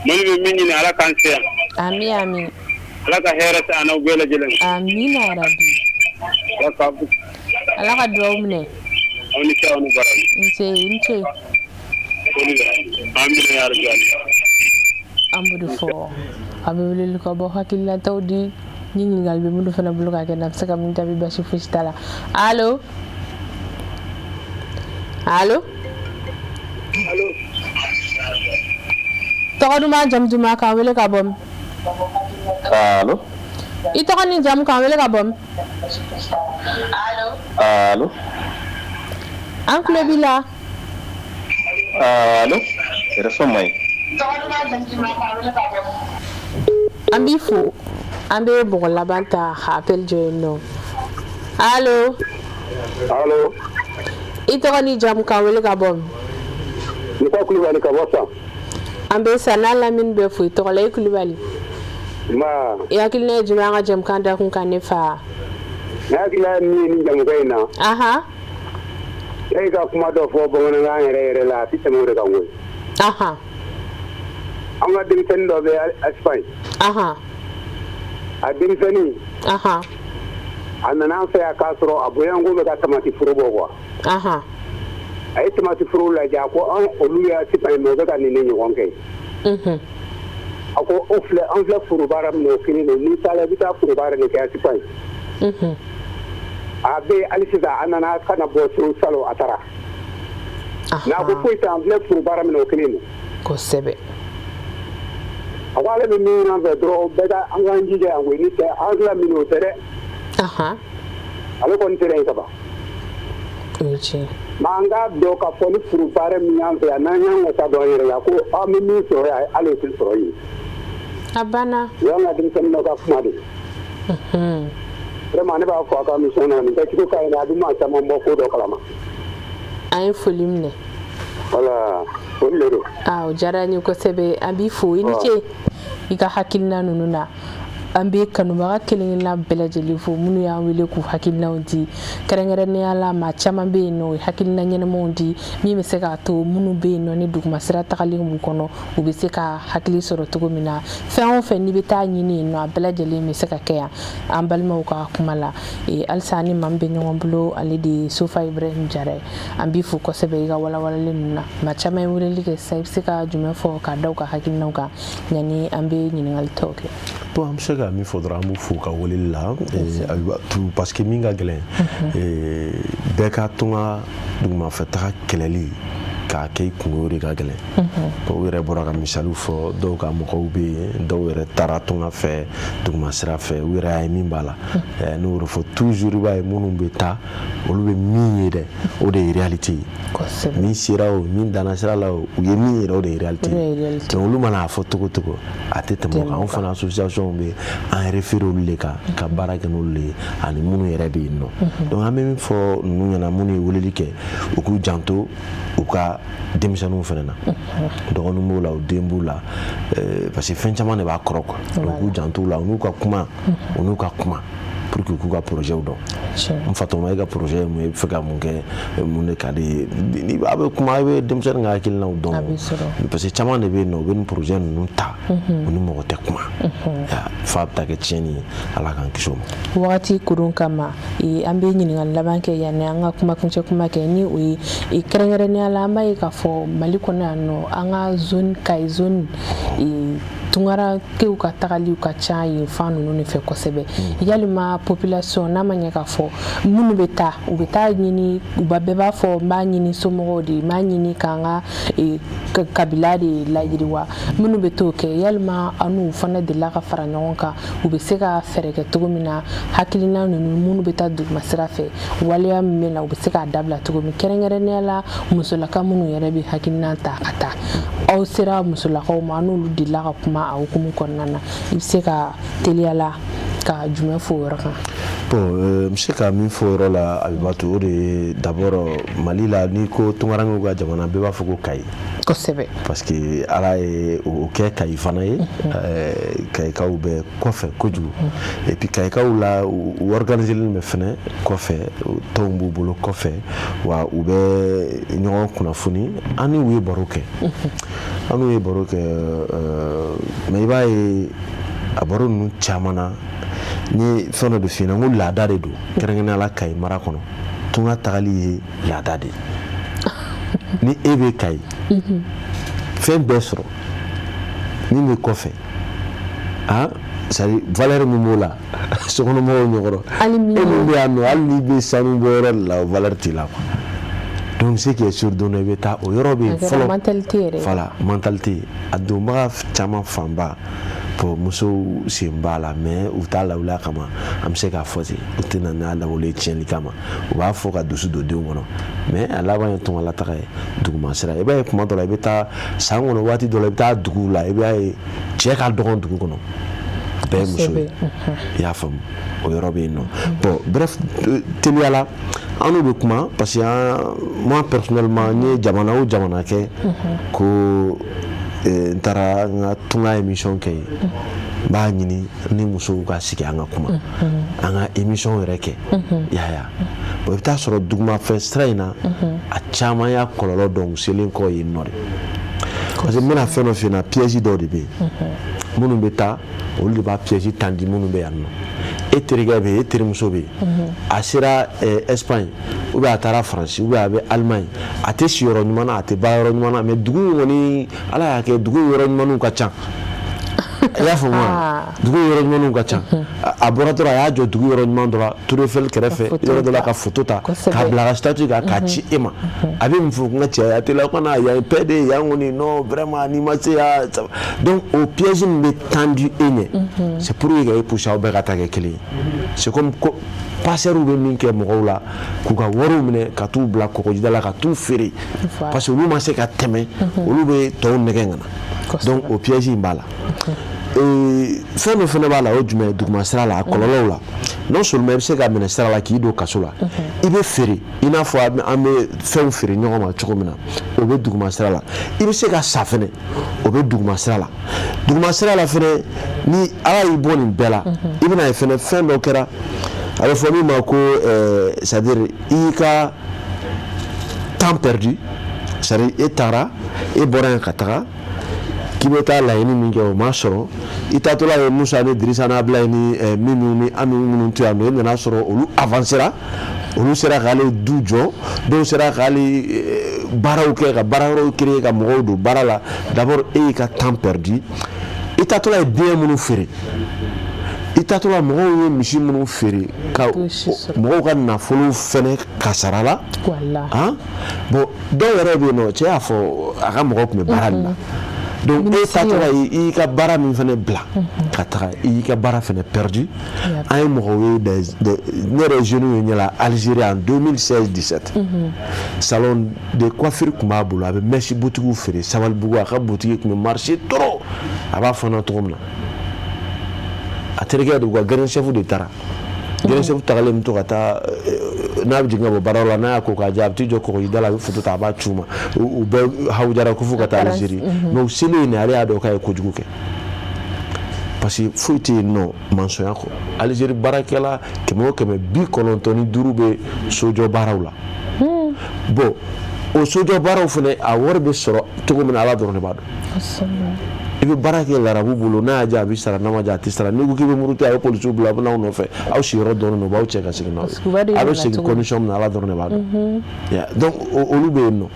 mali bɛ min ɲini ala k'an se yan amin ala ka hɛrɛ se an n'aw bɛɛ lajɛlen amina rabi ala ka dugawu minɛ aw ni ce aw ni baraji nse i ni ce foli do amina ya rabbi an b'o de fɔ a bɛ weleli ka bɔ hakililataw di ni ɲininkali bɛ minnu fana bolo ka kɛ na bɛ se ka min jaabi basi fosi t'a la allo tɔgɔ duman jamu duman k'an wele ka bɔ min allo i tɔgɔ ni jamu k'an wele ka bɔ min allo an tulo b'i la allo réseau man an b'i fo an bɛ bɔgɔ laban ta appel jɔ yen nɔ allo i tɔgɔ ni jamu k'an wele ka bɔ min Musa Kulibali ka bɔ San. an bɛ san n'a lamini bɛ fo i tɔgɔ la i Kulibali i hakilina ye jumɛn an ka jamukan da kun kan ne fa ne hakilina ye min ye nin jamukan in na e ka kuma dɔ fɔ bamanankan yɛrɛ la a tɛ tɛmɛ o de kan koyi an ka denmisɛnnin dɔ bɛ Espagne a denmisɛnnin a nana an fɛ yan k'a sɔrɔ a boyanko bɛ ka tamati foro bɔ quoi a ye tamati foro lajɛ a ko olu ye Espagne mais u bɛ ka nin de ɲɔgɔn kɛ a ko an filɛ foro baara min na o kelen don n'i taara i bɛ taa foro baara de kɛ Espagne a bɛ hali sisan a nana ka na bɔ so salon a taara n'a ko foyi tɛ an filɛ foro baara min na o kelen don kosɛbɛ a ko ale bɛ min ɲini an fɛ dɔrɔn bɛɛ ka an k'an jija yan koyi ni tɛ an tila min o tɛ dɛ ale kɔni tɛ yen ka ban nka an k'a dɔn k'a fɔ ni foro baara min y'an fɛ yan n'an y'an ka taa dɔn an yɛrɛ la ko an bɛ min sɔrɔ yan hali o tɛ sɔrɔ yen a banna o y'an ka denmisɛnnin dɔ ka kuma de vraiment ne b'a fɔ a ka mission na nin kɛcogo ka ɲi a bɛ maa caman bɔ ko dɔ kalama an ye foli minɛ voilà foli de don o diyara n ye kosɛbɛ an b'i fo i ni ce i ka hakilina ninnu na an bɛ kanubaga kelen-kelenna bɛɛ lajɛlen fo minnu y'an wele k'u hakilinaw di kɛrɛnkɛrɛnnenya la maa caman bɛ yen nɔ u ye hakilina ɲɛnamaw di min bɛ se k'a to minnu bɛ yen nɔ ni dugumasira tagalen b'u kɔnɔ u bɛ se ka hakili sɔrɔ cogo min na fɛn o fɛn n'i bɛ taa ɲini yen nɔ a bɛɛ lajɛlen bɛ se ka kɛ yan an balimaw ka kuma la halisa ni maa min bɛ ɲɔgɔn bolo ale de ye Sofa Ibrahim Jara an b'i fo kosɛbɛ i ka walawalalen ninnu na maa caman ye weleli kɛ sisan i bɛ se ka jumɛn fɔ k'a da u ka hakilinaw kan yanni an bɛ ɲininkali tɔw kɛ bon an bɛ se ka min fɔ dɔrɔn an b'u fo ka weleli la parce que min ka gɛlɛn bɛɛ ka to ka dugumafɛtaga kɛlɛli k'a kɛ i kungo de ka gɛlɛn u yɛrɛ bɔra ka misaliw fɔ dɔw ka mɔgɔw bɛ yen dɔw yɛrɛ taara tunga fɛ dugumasira fɛ u yɛrɛ y'a ye min b'a la n'o yɛrɛ fɔ toujours i b'a ye minnu bɛ taa olu bɛ min ye dɛ o de ye réalité ye min sera o min danna sira la o u ye min yɛrɛ o de ye réalité ye donc olu mana a fɔ cogo o cogo a tɛ tɛmɛ o kan anw fana association bɛ an référé olu de kan ka baara kɛ n'olu de ye ani minnu yɛrɛ bɛ yen nɔ donc an bɛ min fɔ ninnu ɲɛna minnu ye weleli kɛ u k'u janto u ka denmisɛnninw fana na dɔgɔnin b'u la u den b'u la parce que fɛn caman de b'a kɔrɔ quoi donc k'u janto u la u n'u ka kuma pour que k'u ka projet dɔn n fatɔma e ka projet mun ye fɛ ka mun kɛ mun de ka di ni a bɛ kuma i bɛ denmisɛnnin ka hakilinaw dɔn parce que caman de bɛ yen nɔ u bɛ nin projet ninnu ta u ni mɔgɔ tɛ kuma f'a bɛ taa kɛ tiɲɛni ye ala k'an kisi o ma wagati kurun kama an bɛ ɲininkali laban kɛ yanni an ka kumakuncɛ kuma kɛ ni o ye kɛrɛnkɛrɛnnenya la an b'a ye k'a fɔ Mali kɔnɔ yan nɔ an ka zone Kayi zone Tunkara kew ka tagali ka ca yen fan ninnu de fɛ kosɛbɛ yalima population n'a ma ɲɛ k'a fɔ minnu bɛ taa u bɛ taa ɲini bɛɛ b'a fɔ n b'a ɲini somɔgɔw de n b'a ɲini k'an ka kabila de layiriwa minnu bɛ t'o kɛ yalima an'u fana delila ka fara ɲɔgɔn kan u bɛ se ka fɛɛrɛ kɛ cogo min na hakilina ninnu minnu bɛ taa duguma sira fɛ waleya min bɛ na u bɛ se k'a dabila cogo min kɛrɛnkɛrɛnnenya la musolaka minnu yɛrɛ bɛ hakilina ta ka taa aw sera musolakaw ma n'olu delila ka kuma a hukumu kɔnɔna na i bɛ se ka teliya la ka jumɛn fɔ o yɔrɔ kan bon n bɛ se ka min fɔ o yɔrɔ la Abibatu o de ye d'abord Mali la n'i ko tunkarankew ka jamana bɛɛ b'a fɔ ko Kayi kosɛbɛ parce que ala ye o kɛ Kayi fana ye Kayikaw bɛ kɔfɛ kojugu et puis Kayikaw la u organiselen bɛ fɛnɛ kɔfɛ tɔnw b'u bolo kɔfɛ wa u bɛ ɲɔgɔn kunnafoni an ni u ye baro kɛ an n'u ye baro kɛ mais i b'a ye a baro ninnu caman na n ye fɛn dɔ de f'i ɲɛna n ko laada de don kɛrɛnkɛrɛnnenya la Kayi mara kɔnɔ tunga tagali ye laada de ni e bɛ Kayi fɛn bɛɛ sɔrɔ min bɛ kɔfɛ c'est-à-dire valeur min b'o la sokɔnɔmɔgɔw ɲɛkɔrɔ e min bɛ yan nɔ hali n'i bɛ sanu bɔ yɔrɔ de la o valeur t'i la quoi donc ce qui est sûr don dɔ i bɛ taa o yɔrɔ bɛ yen fɔlɔ voilà mentalité a donbaga caman fanba pour musow sen b'a la mais u t'a lawaleya kama an bɛ se k'a fɔ ten u tɛna n'a lawale tiɲɛli kama u b'a fɔ ka dusu don denw kɔnɔ mais a laban ye tungalataga ye duguma sira i b'a ye kuma dɔ la i bɛ taa san kɔnɔ waati dɔ la i bɛ taa duguw la i b'a ye cɛ ka dɔgɔn dugu kɔnɔ bɛɛ ye muso ye i y'a faamu o yɔrɔ bɛ yen nɔ bon bref teliya la an n'u bɛ kuma parce que moi personnellement n ye jamana o jamana kɛ ko n taara n ka tunga émission kɛ yen n b'a ɲini ni musow ka sigi an ka kuma an ka émission yɛrɛ kɛ yaya bon i bɛ taa sɔrɔ dugumafɛn sira in na a caman y'a kɔlɔlɔ dɔn u selen kɔ yen nɔ de parce que n bɛna fɛn dɔ f'i ɲɛna piège dɔw de bɛ yen minnu bɛ taa olu de b'a piège tandi minnu bɛ yan nɔ e terikɛ bɛ yen e terimuso bɛ yen a sera Espagne ou bien a taara France ou bien a bɛ Allemagne a tɛ si yɔrɔ ɲuman na a tɛ ba yɔrɔ ɲuman na mais dugu kɔni ala y'a kɛ dugu yɔrɔ ɲumanw ka ca i y'a faamu wa dugu yɔrɔ ɲumanw ka ca a bɔra dɔrɔn a y'a jɔ dugu yɔrɔ ɲuman dɔ la Tour Eiffel kɛrɛfɛ yɔrɔ dɔ la ka photo ta k'a bila ka statue kan k'a ci e ma a bɛ mun fɔ n ka cɛ a tɛ la ko na yan paix de yan kɔni non vraiment n'i ma se yan donc o piège min bɛ tendu e ɲɛ c'est pour que e pousser aw bɛɛ ka taa kɛ kelen ye c'est comme passeurs bɛ min kɛ mɔgɔw la k'u ka wariw minɛ ka t'u bila kɔgɔjida la ka t'u feere parce que olu ma se ka tɛmɛ olu bɛ tɔw nɛgɛ ka na donc o piège in b'a la fɛn dɔ fana b'a la o jumɛn duguma sira la a kɔlɔlɔw la non seulement i bɛ se ka minɛ sira la k'i don kaso la i bɛ feere i n'a fɔ an bɛ fɛnw feere ɲɔgɔn ma cogo min na o bɛ duguma sira la i bɛ se ka sa fɛnɛ o bɛ duguma sira la fɛnɛ ni ala y'i bɔ nin bɛɛ la i bɛna ye fɛnɛ fɛn dɔ kɛra a bɛ fɔ min ma ko c'est-à-dire i y'i ka temps perdu c'est-à-dire e taara e bɔra yan ka taga k'i bɛ taa laɲini min kɛ o ma sɔrɔ i taatɔla ye Musa ni Dirisa n'Ablaye ni Mimi ni Ami minnu to yan nɔ i nana sɔrɔ olu avancera olu sera k'ale du jɔ dɔw sera k'ale baaraw kɛ ka baarayɔrɔw créer ka mɔgɔw don baara la d'abord e y'i ka temps perdu i taatɔla ye biɲɛ minnu feere i taatɔla mɔgɔw ye misi minnu feere ka mɔgɔw ka nafolo fɛnɛ kasara la bon dɔw yɛrɛ bɛ yen nɔ cɛ y'a fɔ a ka mɔgɔw tun bɛ baara de la donc e taatɔla i y'i ka baara min fɛnɛ bila ka taga i y'i ka baara fɛnɛ perdu an ye mɔgɔw ye ne yɛrɛ jeunes ye ɲɛla Algérie en 2016-17 salon de coiffure tun b'a bolo a bɛ mèche boutique feere Sabalibugu a ka boutique tun bɛ marché trop a b'a fɔ n na cogo min na a terikɛ de u ka grand chef de taara grand chef tagalen bɛ to ka taa n'a bɛ jigin ka bɔ baaraw la n'a y'a ko k'a jɛ a bɛ t'i jɔ kɔgɔjida la a bɛ photo ta a b'a ci u ma u bɛɛ hawujara ko fo ka taa Algérie mais u selen yen ale y'a dɔn k'a ye kojugu kɛ parce que foyi tɛ yen nɔ mansɔnya kɔ Algérie baarakɛla 195 bɛ sojɔ baaraw la bon o sojɔ baaraw fana a wari bɛ sɔrɔ cogo min na Ala dɔrɔn de b'a dɔn i bɛ baara kɛ larabu bolo n'a y'a diya a bɛ sara n'a ma diya a tɛ sara n'i ko k'i bɛ muruti a bɛ polisiw bila a bɛ n'aw nɔfɛ aw sigiyɔrɔ dɔnnen don u b'aw cɛ ka segin n'aw ye a bɛ segin condition min na Ala dɔrɔn de b'a dɔn donc olu bɛ yen nɔ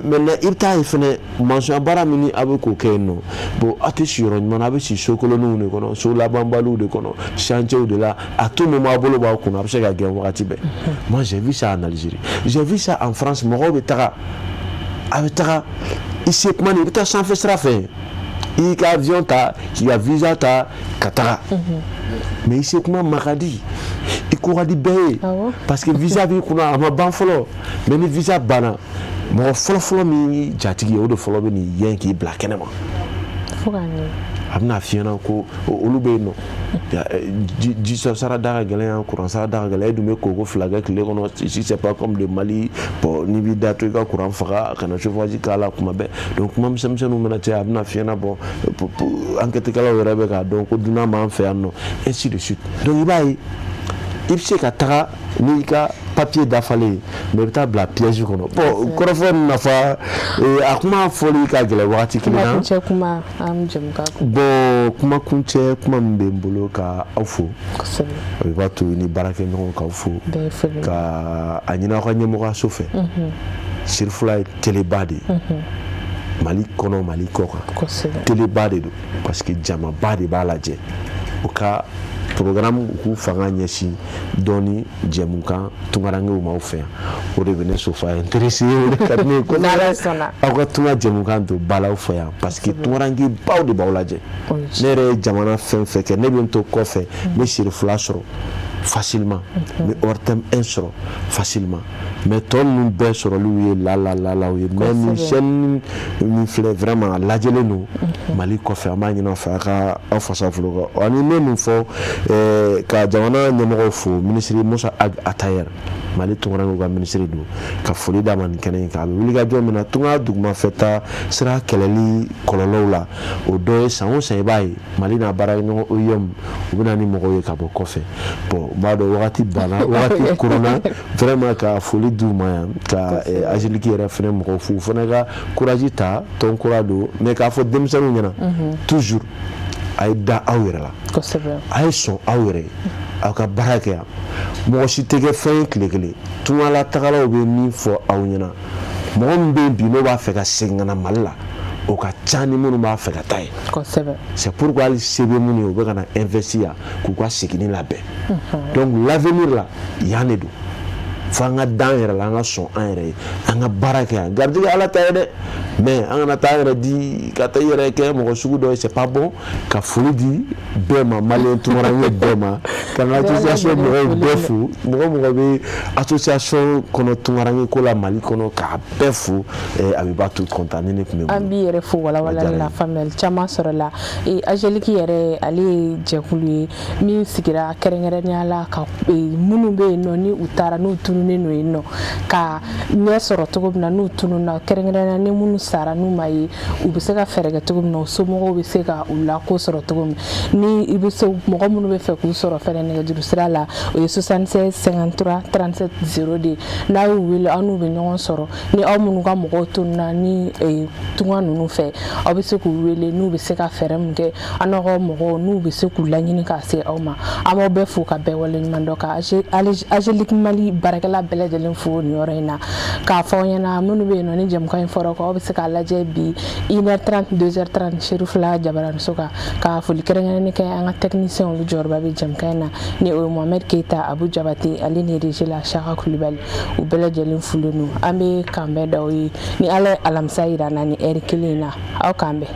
maintenant i bɛ taa ye fana mansɔnya baara min a bɛ k'o kɛ yen nɔ bon a tɛ sigiyɔrɔ ɲuman na a bɛ si so koloniw de kɔnɔ so labanbaliw de kɔnɔ chantiers de la à tout moment a bolo b'aw kunna a bɛ se ka gɛn wagati bɛɛ moi j'ai vu ça en Algérie j'ai vu ça en France mɔgɔw bɛ taga a bɛ taga i se kuma ni i bɛ taa sanfɛ sira fɛ i ka avion ta k'i ka visa ta ka taga mais i se kuma ma ka di i ko ka di bɛɛ ye parce que visa b'i kunna a ma ban fɔlɔ mais ni visa banna mɔgɔ fɔlɔfɔlɔ min y'i jatigi ye o de fɔlɔ bɛ nin yɛn k'i bila kɛnɛ ma a bɛna f'i ɲɛna ko olu bɛ yen nɔ ji sara da ka gɛlɛn yan courant sara da ka gɛlɛn e dun bɛ koko 2 kɛ tile kɔnɔ si c'est pas comme le Mali bon n'i b'i da to i ka courant faga kana chauffage k'a la kuma bɛɛ donc kuma misɛnninw mana caya a bɛna f'i ɲɛna bon enquêtekɛlaw yɛrɛ bɛ k'a dɔn ko dunan b'an fɛ yan nɔ ainsi de suite donc i b'a ye i bɛ se ka taga n'i ka papier dafalen mais i bɛ taa bila piège kɔnɔ bon kɔrɔfɔ nafa a kuma fɔli ka gɛlɛn wagati kelen na bon kuma kuncɛ kuma min bɛ n bolo ka aw fo o b'a to ni baarakɛɲɔgɔn k'aw fo ka a ɲini aw ka ɲɛmɔgɔyaso fɛ Sirifula ye teleba de ye Mali kɔnɔ Mali kɔ kan teleba de don parce que jamaba de b'a lajɛ o ka programme k'u fanga ɲɛsin dɔɔni jɛmukan tunkarankew m'aw fɛ yan o de bɛ ne sofa intéressé o de ka di ne ye kosɛbɛ aw ka tunga jɛmukan don ba la aw fɛ yan parce que tunkarankebaw de b'aw lajɛ ne yɛrɛ ye jamana fɛn fɛn kɛ ne bɛ n to kɔfɛ n bɛ Sirifula sɔrɔ facilement mais Ortem 1 sɔrɔ facilement mais tɔ ninnu bɛɛ sɔrɔliw ye lalaw ye mais ni chaîne min filɛ vraiment a lajɛlen don Mali kɔfɛ an b'a ɲini aw fɛ a ka aw fasa folo kan ani ne min fɔ ka jamana ɲɛmɔgɔw fo ministre Musa Atayer Mali tunkarankew ka ministre don ka foli d'a ma nin kɛnɛ in kan a bɛ wulikajɔ min na tunga dugumafɛta sira kɛlɛli kɔlɔlɔw la o dɔ ye san o san i b'a ye Mali n'a baaraɲɔgɔn OIM u bɛ na ni mɔgɔw ye ka bɔ kɔfɛ bon n b'a dɔn wagati banna wagati koronna vraiment ka foli d'u ma yan ka Agiliki yɛrɛ fɛnɛ mɔgɔw fo u fɛnɛ ka courage ta tɔn kura don mais k'a fɔ denmisɛnninw ɲɛna toujours a ye da aw yɛrɛ la a ye sɔn aw yɛrɛ ye aw ka baara kɛ yan mɔgɔ si tɛ kɛ fɛn ye tile kelen tungala tagalaw bɛ min fɔ aw ɲɛna mɔgɔ min bɛ yen bi n'o b'a fɛ ka segin ka na Mali la o ka ca ni minnu b'a fɛ ka taa ye c'est pourquoi hali se bɛ minnu ye u bɛ ka na investir yan k'u ka seginni labɛn donc l'avenir la yan de don fo an ka da an yɛrɛ la an ka sɔn an yɛrɛ ye an ka baara kɛ yan garijɛgɛ Ala ta ye dɛ mais an kana taa an yɛrɛ di ka taa i yɛrɛ kɛ mɔgɔ sugu dɔ ye c'est pas bon ka foli di bɛɛ ma maliyɛn tunkaranke bɛɛ ma ka n ka association mɔgɔw bɛɛ fo mɔgɔ bɛ association kɔnɔ tunkaranke ko la Mali kɔnɔ k'a bɛɛ fo Abibatu Kɔnta ne tun bɛ an b'i yɛrɛ fo walawalali la faamuyali caman sɔrɔla Agiliki yɛrɛ ale ye jɛkulu ye min sigira kɛrɛnkɛrɛnnenya la ka minnu bɛ yen nɔ ni u taara n'u tununnen don yen nɔ ka ɲɛ sɔrɔ cogo min na n'u tununna kɛrɛnkɛrɛnnenya ni minnu sara n'u ma ye u bɛ se ka fɛɛrɛ kɛ cogo min na u somɔgɔw bɛ se ka u lako sɔrɔ cogo min ni i bɛ se mɔgɔ minnu bɛ fɛ k'u sɔrɔ fɛnɛ nɛgɛjuru sira la o ye 76 53 37 0 de n'a y'u wele aw n'u bɛ ɲɔgɔn sɔrɔ ni aw minnu ka mɔgɔw tununna ni tunga ninnu fɛ aw bɛ se k'u wele n'u bɛ se ka fɛɛrɛ min kɛ an n'aw ka mɔgɔw n'u bɛ se k'u laɲini k'a se aw ma an b'aw bɛɛ fo ka bɛɛ waleɲuman dɔn ka Agiliki Mali baarakɛla bɛɛ lajɛlen fo nin yɔrɔ in na k'a fɔ aw ɲɛna minnu bɛ yen nɔ ni jɛmukan in fɔra kɔ aw bɛ se k'a lajɛ bi 1h30 2h30 Sirifula Jabaramuso kan ka foli kɛrɛnkɛrɛnnen kɛ an ka technicien olu jɔyɔrɔba bɛ jɛmukan in na ni o ye Mohamed Keita Abu Jabate ale ni régie la Saka Kulibali u bɛɛ lajɛlen fulen don an bɛ kan bɛɛ da aw ye ni Ala ye alamisa yira na ni heure kelen in na aw kan bɛn